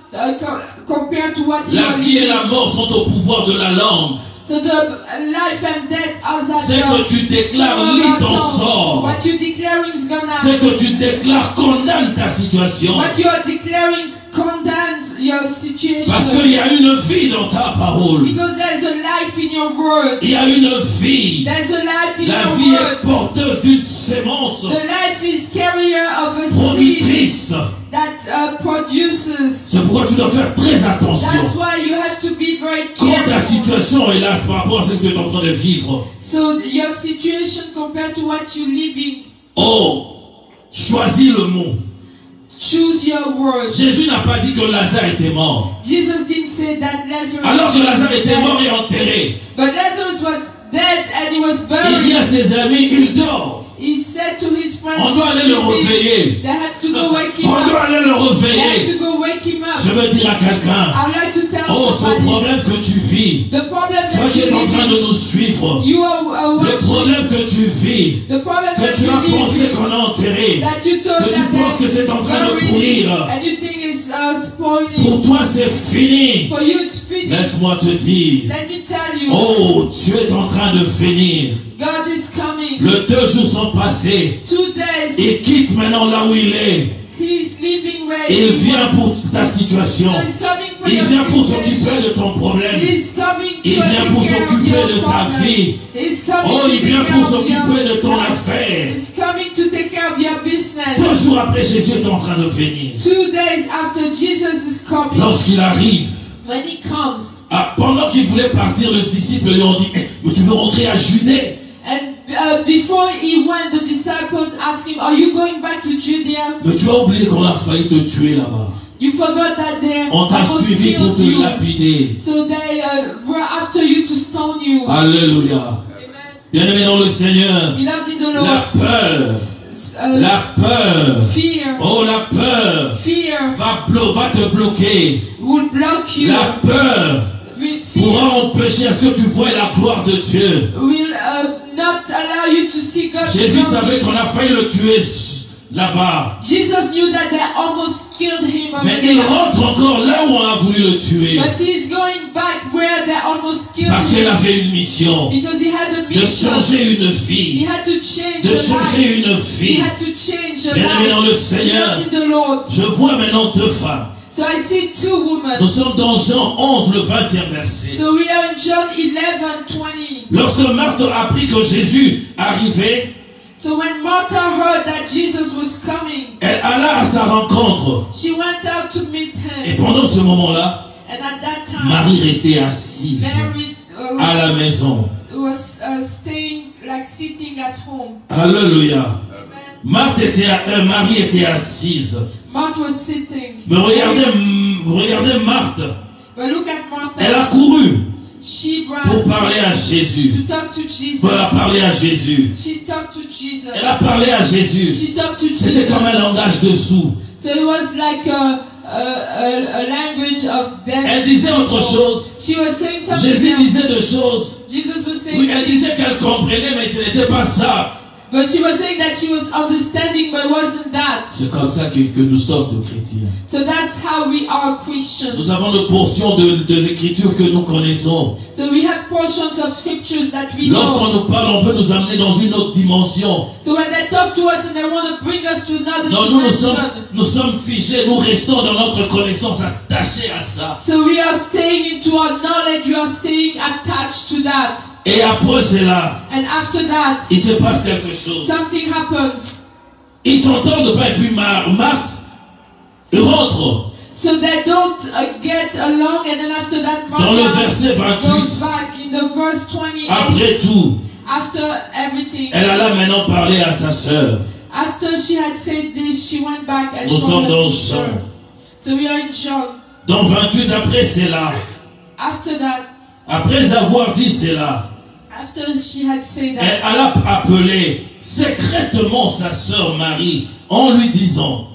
[SPEAKER 2] compared to what you
[SPEAKER 1] La
[SPEAKER 2] are
[SPEAKER 1] vie et
[SPEAKER 2] living.
[SPEAKER 1] la mort sont au pouvoir de la langue.
[SPEAKER 2] So the life and death as a
[SPEAKER 1] C'est que tu déclares lit ton sort.
[SPEAKER 2] What you declaring is gonna.
[SPEAKER 1] C'est que tu déclares condamne ta situation.
[SPEAKER 2] What you are declaring condemns your situation.
[SPEAKER 1] Parce qu'il y a une vie dans ta parole.
[SPEAKER 2] Because there's a life in your word.
[SPEAKER 1] Il y a une vie.
[SPEAKER 2] There's a life in
[SPEAKER 1] La
[SPEAKER 2] your
[SPEAKER 1] vie
[SPEAKER 2] word.
[SPEAKER 1] est porteuse d'une sémence
[SPEAKER 2] The life is carrier of a seed
[SPEAKER 1] productrice.
[SPEAKER 2] that produces.
[SPEAKER 1] C'est pourquoi tu dois faire très
[SPEAKER 2] That's
[SPEAKER 1] attention.
[SPEAKER 2] why you have to be very
[SPEAKER 1] Quand ta
[SPEAKER 2] careful.
[SPEAKER 1] situation est là par rapport à ce que tu es en train de vivre,
[SPEAKER 2] So your situation compared to what you're living,
[SPEAKER 1] oh, choisis le mot.
[SPEAKER 2] choose your words.
[SPEAKER 1] Jésus n'a pas dit que Lazare était mort.
[SPEAKER 2] Jesus didn't say that Lazarus
[SPEAKER 1] Alors que Lazare était
[SPEAKER 2] dead.
[SPEAKER 1] mort et enterré,
[SPEAKER 2] But Lazarus was dead and he was
[SPEAKER 1] il dit
[SPEAKER 2] buried.
[SPEAKER 1] à ses amis, il dort.
[SPEAKER 2] He said to his friends,
[SPEAKER 1] On doit aller le réveiller.
[SPEAKER 2] they have to go wake him
[SPEAKER 1] On doit
[SPEAKER 2] up.
[SPEAKER 1] aller le
[SPEAKER 2] They have
[SPEAKER 1] réveiller.
[SPEAKER 2] to go wake him up.
[SPEAKER 1] Je veux dire à quelqu'un,
[SPEAKER 2] I would like to tell
[SPEAKER 1] oh, ce
[SPEAKER 2] somebody,
[SPEAKER 1] problème que tu vis,
[SPEAKER 2] the problem
[SPEAKER 1] toi
[SPEAKER 2] that
[SPEAKER 1] qui
[SPEAKER 2] you
[SPEAKER 1] es en train
[SPEAKER 2] live
[SPEAKER 1] de nous suivre,
[SPEAKER 2] in, you are
[SPEAKER 1] le
[SPEAKER 2] watching,
[SPEAKER 1] problème que tu vis,
[SPEAKER 2] the problem
[SPEAKER 1] que
[SPEAKER 2] that
[SPEAKER 1] tu
[SPEAKER 2] you
[SPEAKER 1] as
[SPEAKER 2] live
[SPEAKER 1] pensé
[SPEAKER 2] in,
[SPEAKER 1] qu'on a enterré,
[SPEAKER 2] that you thought
[SPEAKER 1] que tu
[SPEAKER 2] that
[SPEAKER 1] penses que c'est en train de
[SPEAKER 2] buried
[SPEAKER 1] pourrir,
[SPEAKER 2] and you think is spoiling.
[SPEAKER 1] pour toi c'est fini.
[SPEAKER 2] For you it's finished.
[SPEAKER 1] Laisse-moi te dire,
[SPEAKER 2] Let me tell you,
[SPEAKER 1] oh, tu es en train de finir.
[SPEAKER 2] God is coming.
[SPEAKER 1] Les 2 jours sont passés.
[SPEAKER 2] 2 days,
[SPEAKER 1] Il quitte maintenant là où il est.
[SPEAKER 2] he's leaving where
[SPEAKER 1] Il
[SPEAKER 2] he
[SPEAKER 1] vient
[SPEAKER 2] was.
[SPEAKER 1] pour ta situation.
[SPEAKER 2] So he's coming for
[SPEAKER 1] Il
[SPEAKER 2] your
[SPEAKER 1] vient pour
[SPEAKER 2] situation.
[SPEAKER 1] s'occuper de ton problème.
[SPEAKER 2] He's coming to
[SPEAKER 1] Il vient
[SPEAKER 2] take
[SPEAKER 1] pour
[SPEAKER 2] care of
[SPEAKER 1] s'occuper
[SPEAKER 2] your
[SPEAKER 1] de ta
[SPEAKER 2] problem.
[SPEAKER 1] vie.
[SPEAKER 2] He's coming
[SPEAKER 1] Oh,
[SPEAKER 2] to
[SPEAKER 1] il
[SPEAKER 2] take
[SPEAKER 1] vient
[SPEAKER 2] care
[SPEAKER 1] pour
[SPEAKER 2] of
[SPEAKER 1] s'occuper
[SPEAKER 2] your
[SPEAKER 1] de ton
[SPEAKER 2] life.
[SPEAKER 1] affaire.
[SPEAKER 2] He's coming to take care of your business.
[SPEAKER 1] 2 jours après, Jésus est en train de venir.
[SPEAKER 2] 2 days after Jesus is coming,
[SPEAKER 1] Lorsqu'il arrive,
[SPEAKER 2] when he comes,
[SPEAKER 1] pendant qu'il voulait partir, les disciples lui ont dit, mais tu veux rentrer à Judée?
[SPEAKER 2] and before he went, the disciples asked him, are you going back to Judea?
[SPEAKER 1] Mais tu as oublié qu'on a failli te tuer là-bas.
[SPEAKER 2] You forgot that they
[SPEAKER 1] On t'a
[SPEAKER 2] almost
[SPEAKER 1] suivi pour
[SPEAKER 2] killed
[SPEAKER 1] te
[SPEAKER 2] you.
[SPEAKER 1] lapider.
[SPEAKER 2] So they were after you to stone you.
[SPEAKER 1] Alléluia.
[SPEAKER 2] Amen.
[SPEAKER 1] Bien-aimé dans le Seigneur,
[SPEAKER 2] Beloved in the
[SPEAKER 1] la
[SPEAKER 2] Lord,
[SPEAKER 1] peur, la peur,
[SPEAKER 2] fear,
[SPEAKER 1] oh la peur
[SPEAKER 2] fear
[SPEAKER 1] va te bloquer.
[SPEAKER 2] will block you.
[SPEAKER 1] La peur
[SPEAKER 2] Fear
[SPEAKER 1] pourra empêcher à ce que tu vois la gloire de Dieu.
[SPEAKER 2] will not allow you to see God.
[SPEAKER 1] Jésus savait qu'on a failli le tuer là-bas.
[SPEAKER 2] Jesus knew that they almost killed him.
[SPEAKER 1] Mais il rentre encore là où on a voulu le tuer.
[SPEAKER 2] But he's going back where they almost killed
[SPEAKER 1] Parce qu'il
[SPEAKER 2] him.
[SPEAKER 1] avait une mission
[SPEAKER 2] Because he had a
[SPEAKER 1] de
[SPEAKER 2] mission.
[SPEAKER 1] changer une
[SPEAKER 2] He
[SPEAKER 1] vie.
[SPEAKER 2] had to change
[SPEAKER 1] De
[SPEAKER 2] a life.
[SPEAKER 1] changer une
[SPEAKER 2] He
[SPEAKER 1] vie.
[SPEAKER 2] had to change a
[SPEAKER 1] Bien-aimé dans
[SPEAKER 2] life.
[SPEAKER 1] le Seigneur,
[SPEAKER 2] Beloved in the Lord.
[SPEAKER 1] je vois maintenant 2 femmes.
[SPEAKER 2] So I see 2 women.
[SPEAKER 1] Nous sommes dans Jean 11, le 20e verset.
[SPEAKER 2] So we are in John 11:20.
[SPEAKER 1] Lorsque Marthe apprit que Jésus arrivait,
[SPEAKER 2] So when Martha heard that Jesus was coming,
[SPEAKER 1] elle alla à sa rencontre.
[SPEAKER 2] she went out to meet
[SPEAKER 1] Et
[SPEAKER 2] him.
[SPEAKER 1] pendant ce moment-là,
[SPEAKER 2] And at that time,
[SPEAKER 1] Marie restait assise.
[SPEAKER 2] Mary
[SPEAKER 1] à la maison.
[SPEAKER 2] was staying, like sitting at home.
[SPEAKER 1] Alléluia. Marie était assise.
[SPEAKER 2] Martha was sitting.
[SPEAKER 1] Mais regardez Marthe.
[SPEAKER 2] But look at Martha.
[SPEAKER 1] Elle a couru
[SPEAKER 2] She ran
[SPEAKER 1] pour parler à Jésus.
[SPEAKER 2] to talk to Jesus.
[SPEAKER 1] Pour parler à Jésus.
[SPEAKER 2] She talked to Jesus.
[SPEAKER 1] Elle a parlé à Jésus.
[SPEAKER 2] She talked to
[SPEAKER 1] C'était
[SPEAKER 2] Jesus.
[SPEAKER 1] comme un langage dessous.
[SPEAKER 2] So it was like a language of death.
[SPEAKER 1] Elle disait autre chose.
[SPEAKER 2] She was saying something
[SPEAKER 1] Jésus
[SPEAKER 2] else.
[SPEAKER 1] disait des choses.
[SPEAKER 2] Jesus was saying
[SPEAKER 1] Oui, elle
[SPEAKER 2] things.
[SPEAKER 1] disait qu'elle comprenait, mais ce n'était pas ça.
[SPEAKER 2] But she was saying that she was understanding, but it wasn't that.
[SPEAKER 1] C'est comme ça que nous sommes de chrétiens.
[SPEAKER 2] So that's how we are Christians.
[SPEAKER 1] Nous avons des portions des Écritures que nous connaissons.
[SPEAKER 2] So we have portions of scriptures that we
[SPEAKER 1] Lorsqu'on
[SPEAKER 2] know.
[SPEAKER 1] nous parle, on veut nous amener dans une autre dimension.
[SPEAKER 2] So when they talk to us and they want to bring us to another
[SPEAKER 1] Non,
[SPEAKER 2] dimension.
[SPEAKER 1] nous sommes figés, nous restons dans notre connaissance attachés à ça.
[SPEAKER 2] So we are staying into our knowledge, we are staying attached to that.
[SPEAKER 1] Et après cela,
[SPEAKER 2] And after that,
[SPEAKER 1] il se passe quelque chose.
[SPEAKER 2] something happens.
[SPEAKER 1] Ils s'entendent pas et puis Marthe rentre
[SPEAKER 2] So they don't get along, and then after that,
[SPEAKER 1] dans le
[SPEAKER 2] Martha
[SPEAKER 1] verset
[SPEAKER 2] goes
[SPEAKER 1] 28.
[SPEAKER 2] back in the verse 28.
[SPEAKER 1] Après tout,
[SPEAKER 2] After everything,
[SPEAKER 1] elle alla maintenant parler à sa sœur.
[SPEAKER 2] after she had said this, she went back and
[SPEAKER 1] Nous sommes
[SPEAKER 2] told
[SPEAKER 1] dans
[SPEAKER 2] her sister.
[SPEAKER 1] Jean.
[SPEAKER 2] So we are in John.
[SPEAKER 1] Dans 28, après cela,
[SPEAKER 2] After that,
[SPEAKER 1] après avoir dit cela,
[SPEAKER 2] after she had said
[SPEAKER 1] elle
[SPEAKER 2] that,
[SPEAKER 1] alla appeler secrètement sa sœur Marie en lui disant,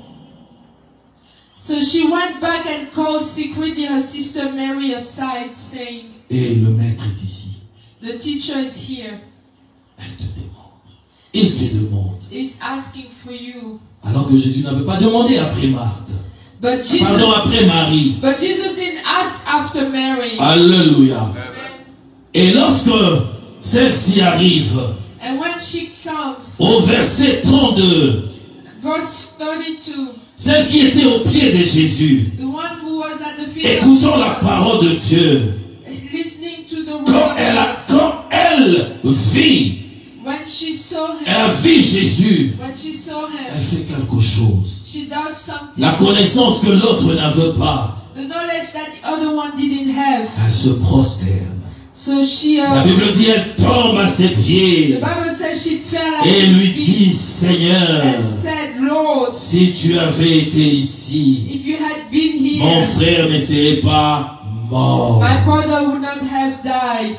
[SPEAKER 2] so she went back and called secretly her sister Mary aside, saying,
[SPEAKER 1] et le maître est ici.
[SPEAKER 2] "The teacher is here.
[SPEAKER 1] Elle te demande. Il te demande.
[SPEAKER 2] He's asking for you."
[SPEAKER 1] Alors que Jésus n'avait pas demandé après Marthe.
[SPEAKER 2] But
[SPEAKER 1] Pardon, après Marie.
[SPEAKER 2] Jesus didn't ask after Mary.
[SPEAKER 1] Alléluia. Et lorsque celle-ci arrive,
[SPEAKER 2] And when she comes,
[SPEAKER 1] au verset 32,
[SPEAKER 2] verse 32,
[SPEAKER 1] celle qui était au pied de Jésus,
[SPEAKER 2] the one who was at the feet
[SPEAKER 1] écoutant
[SPEAKER 2] of
[SPEAKER 1] la
[SPEAKER 2] Jesus,
[SPEAKER 1] parole de Dieu,
[SPEAKER 2] listening to the word
[SPEAKER 1] quand
[SPEAKER 2] of God,
[SPEAKER 1] elle vit,
[SPEAKER 2] when she saw
[SPEAKER 1] elle
[SPEAKER 2] him,
[SPEAKER 1] a vu Jésus,
[SPEAKER 2] when she saw
[SPEAKER 1] elle
[SPEAKER 2] him,
[SPEAKER 1] fait quelque chose.
[SPEAKER 2] she does something.
[SPEAKER 1] La connaissance que l'autre n'avait pas,
[SPEAKER 2] The knowledge that the other one didn't have.
[SPEAKER 1] elle se prosterne.
[SPEAKER 2] So she,
[SPEAKER 1] La Bible dit, elle tombe à ses
[SPEAKER 2] the
[SPEAKER 1] pieds
[SPEAKER 2] Bible says she fell at
[SPEAKER 1] et
[SPEAKER 2] his
[SPEAKER 1] lui
[SPEAKER 2] feet
[SPEAKER 1] dit, Seigneur,
[SPEAKER 2] and said, "Lord,
[SPEAKER 1] si tu avais été ici,
[SPEAKER 2] if you had been
[SPEAKER 1] mon
[SPEAKER 2] here,
[SPEAKER 1] frère ne serait pas mort.
[SPEAKER 2] my brother would not have died."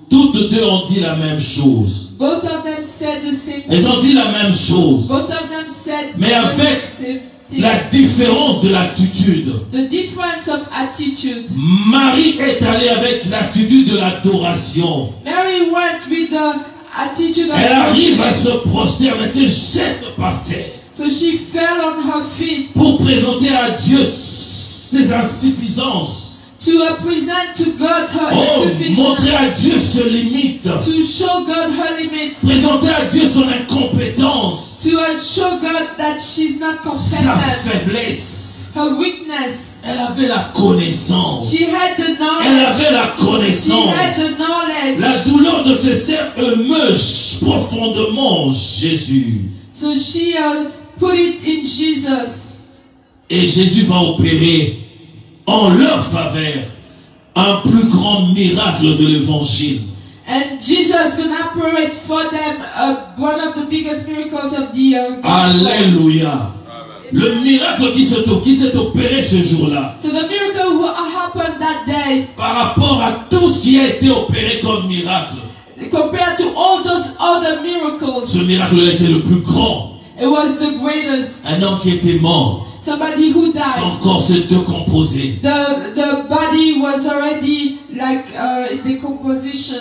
[SPEAKER 1] Toutes deux ont dit la même chose.
[SPEAKER 2] Both of them said the same
[SPEAKER 1] Elles ont
[SPEAKER 2] thing.
[SPEAKER 1] dit la même chose.
[SPEAKER 2] Both of them said
[SPEAKER 1] Mais
[SPEAKER 2] the
[SPEAKER 1] avec
[SPEAKER 2] same thing.
[SPEAKER 1] la différence de l'attitude.
[SPEAKER 2] The difference of attitude.
[SPEAKER 1] Marie est allée avec l'attitude de l'adoration.
[SPEAKER 2] Mary went with the attitude of
[SPEAKER 1] Elle arrive à
[SPEAKER 2] worship.
[SPEAKER 1] se prosterner, elle se jette par terre
[SPEAKER 2] So she fell on her feet
[SPEAKER 1] pour présenter à Dieu ses insuffisances.
[SPEAKER 2] to present to God her
[SPEAKER 1] Oh,
[SPEAKER 2] insufficiency,
[SPEAKER 1] montrer à Dieu ses limites.
[SPEAKER 2] to show God her limits,
[SPEAKER 1] Présenter à Dieu son incompétence,
[SPEAKER 2] to show God that she's not
[SPEAKER 1] sa
[SPEAKER 2] competent,
[SPEAKER 1] faiblesse.
[SPEAKER 2] her weakness.
[SPEAKER 1] Elle avait la connaissance.
[SPEAKER 2] She had the
[SPEAKER 1] Elle
[SPEAKER 2] knowledge.
[SPEAKER 1] avait la
[SPEAKER 2] She had
[SPEAKER 1] connaissance.
[SPEAKER 2] the knowledge.
[SPEAKER 1] La douleur de ses sœurs émeut profondément Jésus.
[SPEAKER 2] So she put it in Jesus.
[SPEAKER 1] Et Jésus va opérer en leur faveur un plus grand miracle de l'évangile.
[SPEAKER 2] And Jesus gonna operate for them one of the biggest miracles of the gospel.
[SPEAKER 1] Alléluia. Le miracle qui s'est opéré ce jour-là,
[SPEAKER 2] So the miracle will happen that day
[SPEAKER 1] par rapport à tout ce qui a été opéré comme miracle,
[SPEAKER 2] compared to all those other miracles.
[SPEAKER 1] ce miracle a été le plus grand.
[SPEAKER 2] It was the greatest.
[SPEAKER 1] Un homme qui était mort,
[SPEAKER 2] Somebody who
[SPEAKER 1] son
[SPEAKER 2] died.
[SPEAKER 1] corps s'est décomposé.
[SPEAKER 2] The body was already like in decomposition.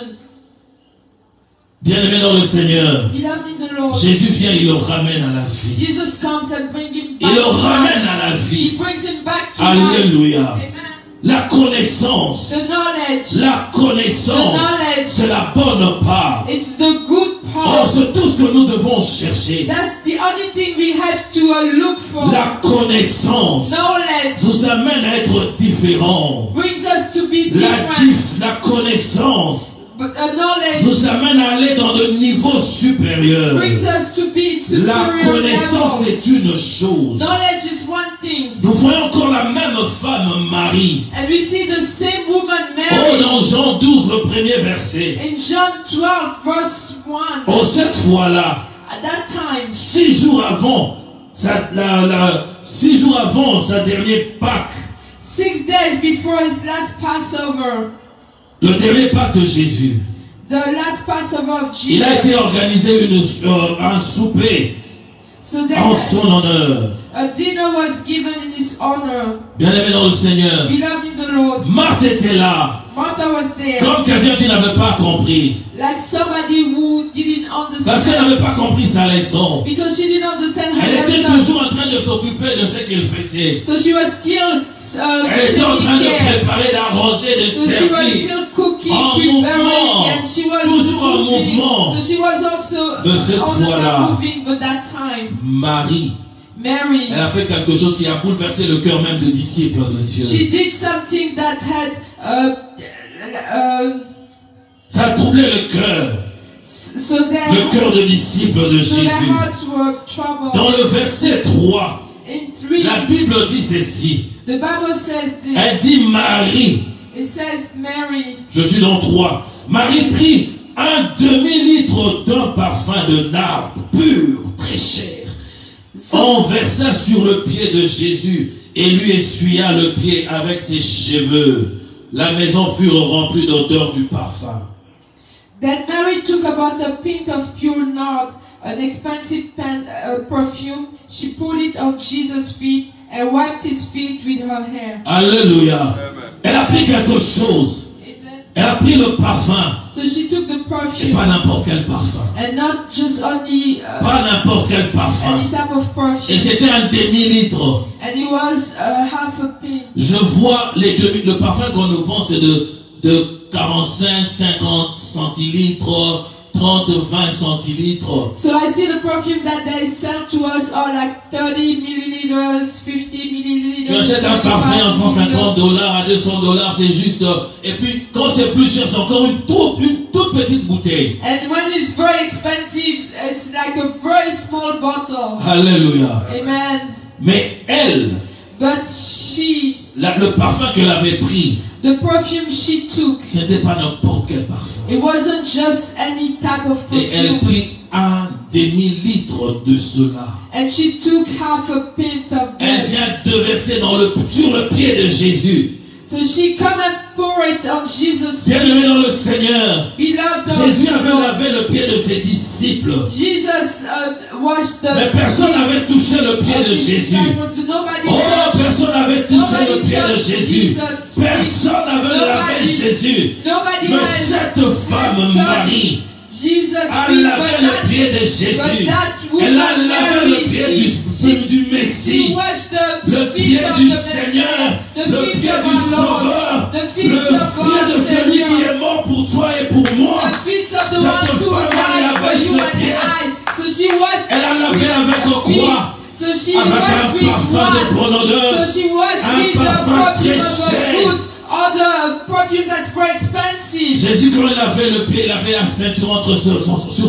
[SPEAKER 1] Bien-aimé dans le Seigneur,
[SPEAKER 2] Beloved in the Lord.
[SPEAKER 1] Jésus vient, il le ramène à la vie.
[SPEAKER 2] Jesus comes and brings him back
[SPEAKER 1] Il le
[SPEAKER 2] to
[SPEAKER 1] ramène
[SPEAKER 2] life.
[SPEAKER 1] à la
[SPEAKER 2] He
[SPEAKER 1] vie.
[SPEAKER 2] brings him back to life.
[SPEAKER 1] Alléluia.
[SPEAKER 2] Amen.
[SPEAKER 1] La connaissance,
[SPEAKER 2] The knowledge.
[SPEAKER 1] la connaissance, c'est la bonne part.
[SPEAKER 2] It's the good
[SPEAKER 1] Oh,
[SPEAKER 2] part.
[SPEAKER 1] c'est tout ce que nous devons chercher.
[SPEAKER 2] That's the only thing we have to look for.
[SPEAKER 1] La connaissance
[SPEAKER 2] Knowledge
[SPEAKER 1] nous amène à être différents.
[SPEAKER 2] brings us to be different.
[SPEAKER 1] La connaissance
[SPEAKER 2] But knowledge
[SPEAKER 1] nous amène à aller dans de niveaux supérieurs.
[SPEAKER 2] brings us to be
[SPEAKER 1] La
[SPEAKER 2] superior
[SPEAKER 1] connaissance
[SPEAKER 2] level.
[SPEAKER 1] est une chose.
[SPEAKER 2] Knowledge is one thing.
[SPEAKER 1] Nous voyons encore la même femme Marie.
[SPEAKER 2] And we see the same woman
[SPEAKER 1] Oh,
[SPEAKER 2] Mary
[SPEAKER 1] dans Jean 12, le premier verset.
[SPEAKER 2] in John 12 verse 1.
[SPEAKER 1] Oh, cette fois-là,
[SPEAKER 2] At that time,
[SPEAKER 1] 6 jours avant, 6 jours avant sa dernière Pâques,
[SPEAKER 2] 6 days before his last Passover,
[SPEAKER 1] le dernier Pâques de Jésus,
[SPEAKER 2] the last Passover of
[SPEAKER 1] il a été
[SPEAKER 2] Jesus,
[SPEAKER 1] organisé un souper
[SPEAKER 2] so
[SPEAKER 1] en
[SPEAKER 2] that
[SPEAKER 1] son honneur.
[SPEAKER 2] a dinner was given in his honor.
[SPEAKER 1] Bien-aimé dans le Seigneur,
[SPEAKER 2] Beloved in the Lord,
[SPEAKER 1] Marthe était là,
[SPEAKER 2] Martha was there,
[SPEAKER 1] comme quelqu'un qui n'avait pas compris.
[SPEAKER 2] like somebody who didn't
[SPEAKER 1] Parce qu'elle
[SPEAKER 2] understand,
[SPEAKER 1] n'avait pas compris sa leçon.
[SPEAKER 2] because she didn't understand
[SPEAKER 1] Elle
[SPEAKER 2] her
[SPEAKER 1] était
[SPEAKER 2] lesson.
[SPEAKER 1] toujours en train de s'occuper de ce qu'il faisait.
[SPEAKER 2] So she was still
[SPEAKER 1] Elle était en train
[SPEAKER 2] taking
[SPEAKER 1] de
[SPEAKER 2] care.
[SPEAKER 1] préparer, d'arranger, de
[SPEAKER 2] So she was
[SPEAKER 1] servir.
[SPEAKER 2] still cooking,
[SPEAKER 1] En
[SPEAKER 2] preparing,
[SPEAKER 1] mouvement.
[SPEAKER 2] and she was
[SPEAKER 1] Toujours en
[SPEAKER 2] moving.
[SPEAKER 1] mouvement.
[SPEAKER 2] So she was also
[SPEAKER 1] De cette
[SPEAKER 2] all the
[SPEAKER 1] fois-là.
[SPEAKER 2] time moving, but that time,
[SPEAKER 1] Marie,
[SPEAKER 2] Mary,
[SPEAKER 1] elle a fait quelque chose qui a bouleversé le cœur même des disciples de Dieu.
[SPEAKER 2] she did something that had
[SPEAKER 1] Ça a troublé le cœur,
[SPEAKER 2] so
[SPEAKER 1] le cœur des disciples de
[SPEAKER 2] so their
[SPEAKER 1] Jésus.
[SPEAKER 2] hearts were troubled.
[SPEAKER 1] Dans le verset 3,
[SPEAKER 2] In 3,
[SPEAKER 1] la Bible dit ceci.
[SPEAKER 2] the Bible says
[SPEAKER 1] Elle
[SPEAKER 2] this.
[SPEAKER 1] dit Marie,
[SPEAKER 2] It says Mary,
[SPEAKER 1] je suis dans 3. Marie prit un demi-litre d'un parfum de nard pur, très cher, en versa sur le pied de Jésus et lui essuya le pied avec ses cheveux. La maison fut remplie d'odeur du parfum.
[SPEAKER 2] Then Mary took about a pint of pure nard, an expensive perfume. She put it on Jesus' feet and wiped his feet with her hair.
[SPEAKER 1] Alléluia. Elle a pris quelque chose.
[SPEAKER 2] Amen.
[SPEAKER 1] Elle a pris le parfum.
[SPEAKER 2] So she took the
[SPEAKER 1] Et pas
[SPEAKER 2] perfume,
[SPEAKER 1] n'importe quel parfum.
[SPEAKER 2] and not just only
[SPEAKER 1] Pas n'importe quel parfum.
[SPEAKER 2] any type of
[SPEAKER 1] Et
[SPEAKER 2] perfume,
[SPEAKER 1] c'était un demi-litre.
[SPEAKER 2] and it was half a pint.
[SPEAKER 1] Je vois le parfum qu'on nous vend, c'est de 45, 50 centilitres, 30, 20 centilitres.
[SPEAKER 2] So I see the perfume that they sell to us are like 30 milliliters, 50 milliliters.
[SPEAKER 1] Tu achètes un parfum à 150
[SPEAKER 2] $150.
[SPEAKER 1] $, à 200 $, c'est juste. Et puis, quand c'est plus cher, c'est encore une toute petite bouteille.
[SPEAKER 2] And when it's very expensive, it's like a very small bottle.
[SPEAKER 1] Alléluia.
[SPEAKER 2] Amen.
[SPEAKER 1] Mais elle,
[SPEAKER 2] But she,
[SPEAKER 1] le parfum qu'elle avait pris,
[SPEAKER 2] the perfume she took,
[SPEAKER 1] ce n'était pas n'importe quel parfum.
[SPEAKER 2] it wasn't just any type of
[SPEAKER 1] Et elle
[SPEAKER 2] perfume.
[SPEAKER 1] prit un demi-litre de cela.
[SPEAKER 2] And she took half a pint of
[SPEAKER 1] Elle
[SPEAKER 2] this.
[SPEAKER 1] vient de verser sur le pied de Jésus.
[SPEAKER 2] So she come and pour it on Jesus'
[SPEAKER 1] Bien-aimé
[SPEAKER 2] feet.
[SPEAKER 1] dans le Seigneur,
[SPEAKER 2] Beloved
[SPEAKER 1] Jésus
[SPEAKER 2] of
[SPEAKER 1] avait
[SPEAKER 2] God,
[SPEAKER 1] lavé le pied de ses disciples.
[SPEAKER 2] Jesus washed the
[SPEAKER 1] Mais personne n'avait touché le pied de Jésus.
[SPEAKER 2] disciples, but nobody
[SPEAKER 1] Oh,
[SPEAKER 2] touched.
[SPEAKER 1] personne n'avait touché le
[SPEAKER 2] Nobody
[SPEAKER 1] pied de
[SPEAKER 2] touched
[SPEAKER 1] Jésus.
[SPEAKER 2] Jesus'
[SPEAKER 1] Personne n'avait lavé
[SPEAKER 2] Nobody-
[SPEAKER 1] Jésus.
[SPEAKER 2] Nobody
[SPEAKER 1] Mais
[SPEAKER 2] has
[SPEAKER 1] cette femme,
[SPEAKER 2] touched
[SPEAKER 1] Marie,
[SPEAKER 2] Jesus'
[SPEAKER 1] a
[SPEAKER 2] feet,
[SPEAKER 1] lavé
[SPEAKER 2] but
[SPEAKER 1] le
[SPEAKER 2] not
[SPEAKER 1] pied de Jésus.
[SPEAKER 2] but that
[SPEAKER 1] Elle a
[SPEAKER 2] woman,
[SPEAKER 1] lavé le
[SPEAKER 2] Mary,
[SPEAKER 1] pied du
[SPEAKER 2] she
[SPEAKER 1] Messie.
[SPEAKER 2] washed the
[SPEAKER 1] Le
[SPEAKER 2] feet
[SPEAKER 1] pied
[SPEAKER 2] of
[SPEAKER 1] du
[SPEAKER 2] the
[SPEAKER 1] Seigneur,
[SPEAKER 2] Messiah,
[SPEAKER 1] le
[SPEAKER 2] the feet
[SPEAKER 1] pied
[SPEAKER 2] of
[SPEAKER 1] du
[SPEAKER 2] our Lord,
[SPEAKER 1] Sauveur,
[SPEAKER 2] the
[SPEAKER 1] le
[SPEAKER 2] feet of
[SPEAKER 1] pied de
[SPEAKER 2] our
[SPEAKER 1] celui qui
[SPEAKER 2] Savior,
[SPEAKER 1] est mort pour toi et pour moi.
[SPEAKER 2] the feet of the
[SPEAKER 1] Cette
[SPEAKER 2] ones who
[SPEAKER 1] femme a
[SPEAKER 2] died for
[SPEAKER 1] lavé
[SPEAKER 2] you
[SPEAKER 1] ce
[SPEAKER 2] and
[SPEAKER 1] pied.
[SPEAKER 2] I. So she was
[SPEAKER 1] Elle a lavé avec quoi?
[SPEAKER 2] So she
[SPEAKER 1] Avec
[SPEAKER 2] washed
[SPEAKER 1] un
[SPEAKER 2] with
[SPEAKER 1] parfum de
[SPEAKER 2] what?
[SPEAKER 1] bonne odeur.
[SPEAKER 2] So she washed
[SPEAKER 1] Un
[SPEAKER 2] with the
[SPEAKER 1] parfum
[SPEAKER 2] perfume
[SPEAKER 1] très
[SPEAKER 2] of
[SPEAKER 1] cher.
[SPEAKER 2] a good, or the perfume that's very expensive.
[SPEAKER 1] Jésus, quand il avait le pied, il avait la ceinture sur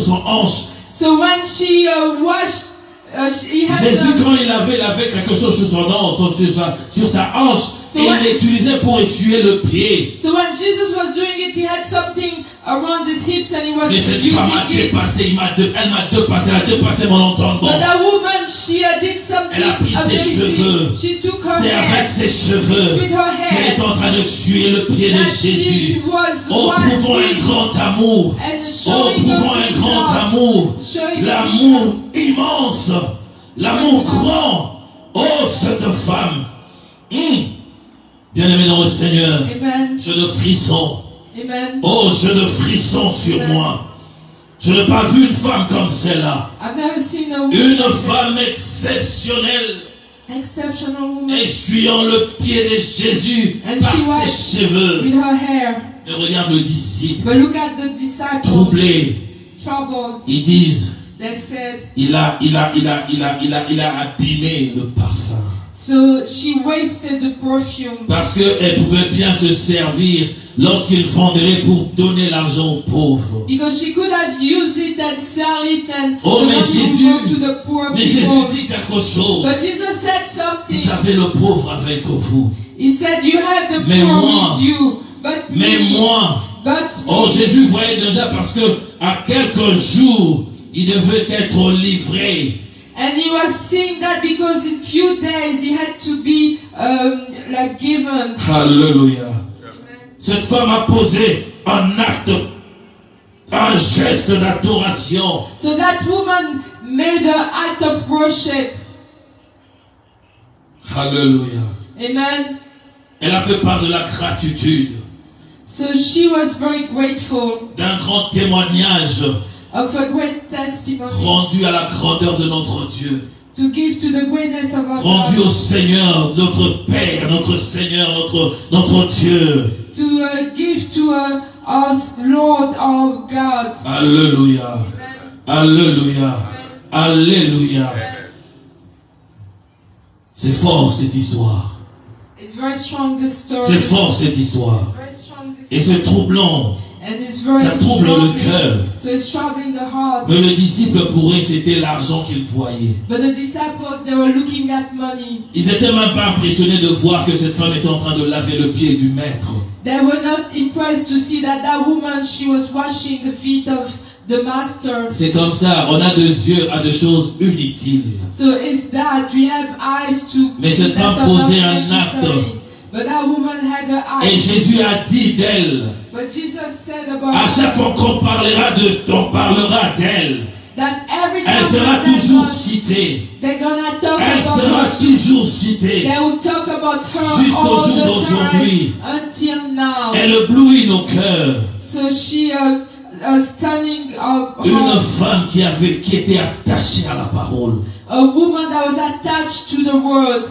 [SPEAKER 1] son hanche.
[SPEAKER 2] So when she washed, he had
[SPEAKER 1] Jésus,
[SPEAKER 2] the,
[SPEAKER 1] quand il avait quelque chose sur son hanche, sur sa hanche,
[SPEAKER 2] So
[SPEAKER 1] et
[SPEAKER 2] when-
[SPEAKER 1] il l'utilisait pour essuyer le pied.
[SPEAKER 2] so when Jesus was doing it, he had something around his hips and he was
[SPEAKER 1] Mais cette
[SPEAKER 2] using
[SPEAKER 1] femme a
[SPEAKER 2] it.
[SPEAKER 1] dépassé, elle m'a dépassé, elle a dépassé mon entendement.
[SPEAKER 2] But that woman, she did something
[SPEAKER 1] Elle a pris ses cheveux.
[SPEAKER 2] amazing. She took her
[SPEAKER 1] C'est avec
[SPEAKER 2] hair.
[SPEAKER 1] ses
[SPEAKER 2] It's
[SPEAKER 1] cheveux
[SPEAKER 2] with her
[SPEAKER 1] qu'elle est
[SPEAKER 2] hair.
[SPEAKER 1] en train de suer le pied de
[SPEAKER 2] That
[SPEAKER 1] Jésus.
[SPEAKER 2] she was
[SPEAKER 1] Oh, prouvons un
[SPEAKER 2] wiping
[SPEAKER 1] grand amour.
[SPEAKER 2] and
[SPEAKER 1] Oh,
[SPEAKER 2] showing
[SPEAKER 1] prouvons
[SPEAKER 2] her
[SPEAKER 1] un
[SPEAKER 2] big
[SPEAKER 1] grand
[SPEAKER 2] love.
[SPEAKER 1] amour.
[SPEAKER 2] Showing her
[SPEAKER 1] L'amour immense. L'amour grand. Oh, cette femme. Bien-aimé dans le Seigneur,
[SPEAKER 2] Amen.
[SPEAKER 1] je de frissons.
[SPEAKER 2] Amen.
[SPEAKER 1] Oh, je de frissons sur moi. Je n'ai pas vu une femme comme celle-là.
[SPEAKER 2] I've never seen a woman
[SPEAKER 1] Une
[SPEAKER 2] like this.
[SPEAKER 1] femme exceptionnelle,
[SPEAKER 2] Exceptional woman
[SPEAKER 1] essuyant le pied de Jésus
[SPEAKER 2] And
[SPEAKER 1] par
[SPEAKER 2] she was-
[SPEAKER 1] ses cheveux.
[SPEAKER 2] with her hair.
[SPEAKER 1] Et regarde le disciple,
[SPEAKER 2] But look at the disciples,
[SPEAKER 1] troublé.
[SPEAKER 2] troubled.
[SPEAKER 1] Ils disent,
[SPEAKER 2] They said,
[SPEAKER 1] il a abîmé le parfum.
[SPEAKER 2] So she wasted the perfume.
[SPEAKER 1] Parce qu'elle pouvait bien se servir lorsqu'il vendrait pour donner l'argent aux pauvres.
[SPEAKER 2] Because she could have used it and sell it and
[SPEAKER 1] Oh, mais
[SPEAKER 2] go to the poor
[SPEAKER 1] Mais Jésus
[SPEAKER 2] people.
[SPEAKER 1] dit quelque chose.
[SPEAKER 2] But Jesus said
[SPEAKER 1] Vous
[SPEAKER 2] something.
[SPEAKER 1] avez le pauvre avec vous.
[SPEAKER 2] He said, you have the
[SPEAKER 1] Mais
[SPEAKER 2] poor
[SPEAKER 1] moi,
[SPEAKER 2] with you.
[SPEAKER 1] Mais moi, oh, Jésus voyait déjà parce que à quelques jours, il devait être livré.
[SPEAKER 2] And he was seeing that because in few days he had to be like given.
[SPEAKER 1] Alléluia. Cette femme a posé un acte, un geste d'adoration.
[SPEAKER 2] So that woman made an act of worship.
[SPEAKER 1] Alléluia.
[SPEAKER 2] Amen.
[SPEAKER 1] Elle a fait part de la gratitude.
[SPEAKER 2] So she was very grateful.
[SPEAKER 1] D'un grand témoignage
[SPEAKER 2] Of a great testimony.
[SPEAKER 1] Rendu à la grandeur de notre Dieu.
[SPEAKER 2] To give to the greatness of our
[SPEAKER 1] Rendu
[SPEAKER 2] God.
[SPEAKER 1] au Seigneur, notre Père, notre Seigneur, notre Dieu.
[SPEAKER 2] To give to us, Lord, our God.
[SPEAKER 1] Alléluia. Alléluia. Alléluia. C'est fort cette histoire.
[SPEAKER 2] It's very strong, this story.
[SPEAKER 1] C'est fort cette histoire.
[SPEAKER 2] Very strong, this
[SPEAKER 1] Et c'est troublant.
[SPEAKER 2] And it's very
[SPEAKER 1] Ça trouble le cœur.
[SPEAKER 2] So it's troubling the heart.
[SPEAKER 1] Mais le disciple, pour eux, c'était l'argent qu'ils voyaient.
[SPEAKER 2] But the disciples, they were looking at money.
[SPEAKER 1] Ils n'étaient même pas impressionnés de voir que cette femme était en train de laver le pied du maître.
[SPEAKER 2] They were not impressed to see that that woman, she was washing the feet of the master.
[SPEAKER 1] C'est comme ça, on a deux yeux à des choses inutiles.
[SPEAKER 2] So it's that we have eyes to.
[SPEAKER 1] Mais cette femme
[SPEAKER 2] that are
[SPEAKER 1] posait
[SPEAKER 2] not
[SPEAKER 1] un
[SPEAKER 2] necessary.
[SPEAKER 1] acte.
[SPEAKER 2] But that woman had her eyes.
[SPEAKER 1] Et Jésus a dit d'elle.
[SPEAKER 2] But Jesus said about
[SPEAKER 1] À chaque fois qu'on parlera d'elle,
[SPEAKER 2] that every time
[SPEAKER 1] elle sera
[SPEAKER 2] that
[SPEAKER 1] toujours
[SPEAKER 2] God,
[SPEAKER 1] citée.
[SPEAKER 2] they're gonna talk
[SPEAKER 1] Elle
[SPEAKER 2] about
[SPEAKER 1] sera
[SPEAKER 2] her.
[SPEAKER 1] toujours citée.
[SPEAKER 2] They will talk about her
[SPEAKER 1] Jusqu'au
[SPEAKER 2] all
[SPEAKER 1] jour
[SPEAKER 2] the
[SPEAKER 1] d'aujourd'hui.
[SPEAKER 2] time until now.
[SPEAKER 1] Elle éblouit nos cœurs.
[SPEAKER 2] So she stunning
[SPEAKER 1] Une femme qui était attachée à la parole.
[SPEAKER 2] a woman that was attached to the word.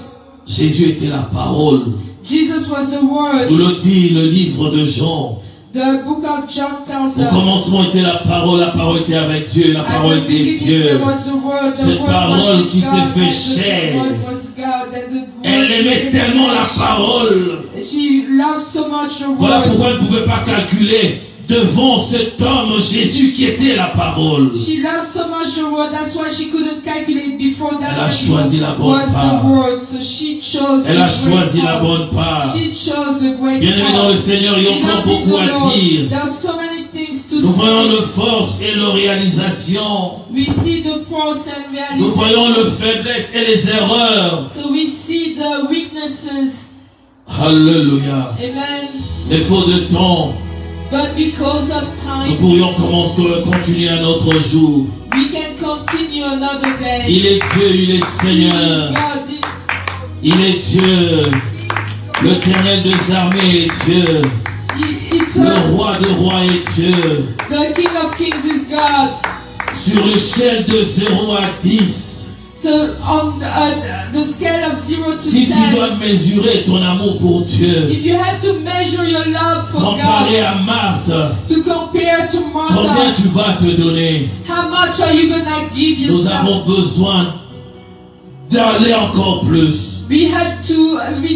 [SPEAKER 1] Jésus était la parole.
[SPEAKER 2] Jesus was the word.
[SPEAKER 1] Nous le dit le livre de Jean.
[SPEAKER 2] The book of John tells
[SPEAKER 1] Au
[SPEAKER 2] us.
[SPEAKER 1] commencement était la parole était avec Dieu, la parole
[SPEAKER 2] At the
[SPEAKER 1] était
[SPEAKER 2] beginning
[SPEAKER 1] Dieu.
[SPEAKER 2] there was the word. The
[SPEAKER 1] Cette
[SPEAKER 2] word
[SPEAKER 1] parole
[SPEAKER 2] was
[SPEAKER 1] qui
[SPEAKER 2] God,
[SPEAKER 1] s'est fait
[SPEAKER 2] and the
[SPEAKER 1] chair.
[SPEAKER 2] word was God, and the word
[SPEAKER 1] Elle aimait tellement la parole.
[SPEAKER 2] She loved so much the
[SPEAKER 1] Voilà
[SPEAKER 2] word.
[SPEAKER 1] pourquoi elle ne pouvait pas calculer devant cet homme Jésus qui était la parole.
[SPEAKER 2] She loved so much the word. That's why she couldn't calculate before that.
[SPEAKER 1] Elle a choisi la bonne
[SPEAKER 2] was
[SPEAKER 1] part.
[SPEAKER 2] the word. So she chose.
[SPEAKER 1] Elle
[SPEAKER 2] the
[SPEAKER 1] a
[SPEAKER 2] great
[SPEAKER 1] choisi la
[SPEAKER 2] part.
[SPEAKER 1] bonne part.
[SPEAKER 2] She chose the great
[SPEAKER 1] Bien-aimés
[SPEAKER 2] part.
[SPEAKER 1] dans le Seigneur, il y a encore
[SPEAKER 2] Beloved in
[SPEAKER 1] beaucoup
[SPEAKER 2] the
[SPEAKER 1] à
[SPEAKER 2] Lord,
[SPEAKER 1] dire.
[SPEAKER 2] there are so many things to
[SPEAKER 1] Nous voyons
[SPEAKER 2] say.
[SPEAKER 1] le force et le réalisation.
[SPEAKER 2] We see the force and realization.
[SPEAKER 1] Nous voyons le faiblesse et les erreurs.
[SPEAKER 2] So we see the weaknesses.
[SPEAKER 1] Alléluia.
[SPEAKER 2] Amen.
[SPEAKER 1] Mais faute de temps,
[SPEAKER 2] But because of
[SPEAKER 1] nous
[SPEAKER 2] time,
[SPEAKER 1] pourrions continuer un autre jour.
[SPEAKER 2] we can continue another day.
[SPEAKER 1] Il est Dieu, il est Seigneur.
[SPEAKER 2] God is.
[SPEAKER 1] Il est Dieu. L'Éternel des armées est Dieu.
[SPEAKER 2] It's
[SPEAKER 1] Le roi des rois est Dieu.
[SPEAKER 2] the King of Kings is God.
[SPEAKER 1] Sur l'échelle de 0 à 10,
[SPEAKER 2] So on the scale of 0 to
[SPEAKER 1] si tu
[SPEAKER 2] 10,
[SPEAKER 1] dois mesurer ton amour pour Dieu,
[SPEAKER 2] if you have to measure your love for
[SPEAKER 1] comparé
[SPEAKER 2] God,
[SPEAKER 1] à Marthe,
[SPEAKER 2] to compare to
[SPEAKER 1] combien
[SPEAKER 2] Martha,
[SPEAKER 1] tu vas te donner?
[SPEAKER 2] how much are you gonna give
[SPEAKER 1] Nous
[SPEAKER 2] yourself?
[SPEAKER 1] avons besoin d'aller encore plus.
[SPEAKER 2] We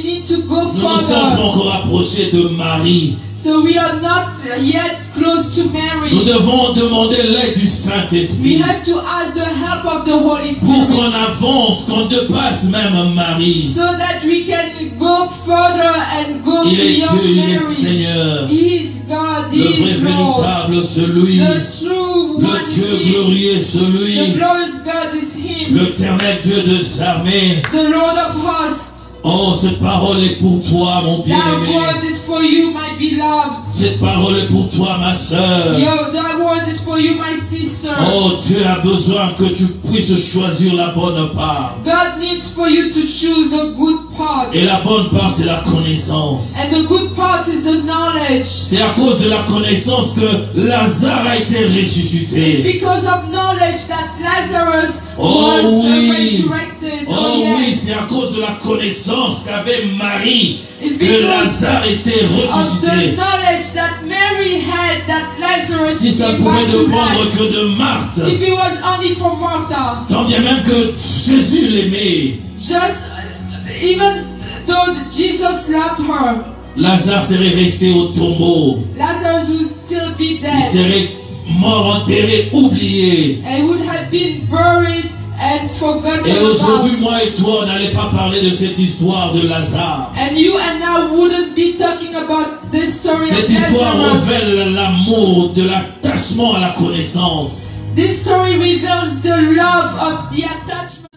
[SPEAKER 2] need to go
[SPEAKER 1] Nous ne sommes pas
[SPEAKER 2] further.
[SPEAKER 1] encore approchés de Marie.
[SPEAKER 2] So we are not yet close to
[SPEAKER 1] Nous
[SPEAKER 2] Mary.
[SPEAKER 1] devons demander l'aide du
[SPEAKER 2] We
[SPEAKER 1] Saint-Esprit
[SPEAKER 2] have to ask the help of the Holy
[SPEAKER 1] pour qu'on
[SPEAKER 2] Spirit
[SPEAKER 1] avance, qu'on dépasse même Marie.
[SPEAKER 2] so that we can go further and go
[SPEAKER 1] Il est
[SPEAKER 2] beyond
[SPEAKER 1] Dieu, il est
[SPEAKER 2] Mary.
[SPEAKER 1] Seigneur.
[SPEAKER 2] He is God,
[SPEAKER 1] Le
[SPEAKER 2] He
[SPEAKER 1] vrai
[SPEAKER 2] is Lord.
[SPEAKER 1] véritable, celui.
[SPEAKER 2] The true one
[SPEAKER 1] Le
[SPEAKER 2] is
[SPEAKER 1] Dieu
[SPEAKER 2] Him.
[SPEAKER 1] glorieux,
[SPEAKER 2] The
[SPEAKER 1] celui.
[SPEAKER 2] glorious God is Him.
[SPEAKER 1] L'éternel Dieu des armées.
[SPEAKER 2] The Lord of hosts.
[SPEAKER 1] Oh, cette parole est pour toi, mon
[SPEAKER 2] That
[SPEAKER 1] bien-aimé.
[SPEAKER 2] word is for you, my beloved.
[SPEAKER 1] Cette parole est pour toi, ma sœur.
[SPEAKER 2] That word is for you, my sister.
[SPEAKER 1] Oh, Dieu a besoin que tu puisses choisir la bonne part.
[SPEAKER 2] God needs for you to choose the good part.
[SPEAKER 1] Et la bonne part, c'est la connaissance.
[SPEAKER 2] And the good part is the knowledge.
[SPEAKER 1] C'est à cause de la connaissance que Lazare a été
[SPEAKER 2] It's
[SPEAKER 1] ressuscité.
[SPEAKER 2] because of knowledge that Lazarus
[SPEAKER 1] Oh
[SPEAKER 2] was
[SPEAKER 1] oui.
[SPEAKER 2] resurrected.
[SPEAKER 1] Oh oui,
[SPEAKER 2] yes.
[SPEAKER 1] c'est à cause de la connaissance qu'avait Marie
[SPEAKER 2] It's
[SPEAKER 1] que
[SPEAKER 2] because
[SPEAKER 1] Lazare était
[SPEAKER 2] of the
[SPEAKER 1] ressuscité.
[SPEAKER 2] knowledge that Mary had that Lazarus
[SPEAKER 1] Si ça
[SPEAKER 2] came
[SPEAKER 1] pouvait
[SPEAKER 2] back to
[SPEAKER 1] dépendre
[SPEAKER 2] life.
[SPEAKER 1] que de Marthe,
[SPEAKER 2] If it was only for Martha,
[SPEAKER 1] tant bien même que Jésus l'aimait,
[SPEAKER 2] just even though Jesus loved her,
[SPEAKER 1] Lazare serait resté au tombeau.
[SPEAKER 2] Lazarus would still be
[SPEAKER 1] Il
[SPEAKER 2] dead.
[SPEAKER 1] serait mort, enterré, oublié.
[SPEAKER 2] And would have been buried and forgotten
[SPEAKER 1] Et aujourd'hui,
[SPEAKER 2] about.
[SPEAKER 1] moi et toi, on n'allait pas parler de cette histoire de Lazare.
[SPEAKER 2] And you and I wouldn't be talking about this story
[SPEAKER 1] Cette
[SPEAKER 2] of
[SPEAKER 1] histoire
[SPEAKER 2] Lazarus.
[SPEAKER 1] révèle l'amour, de l'attachement à la connaissance.
[SPEAKER 2] This story reveals the love of the attachment.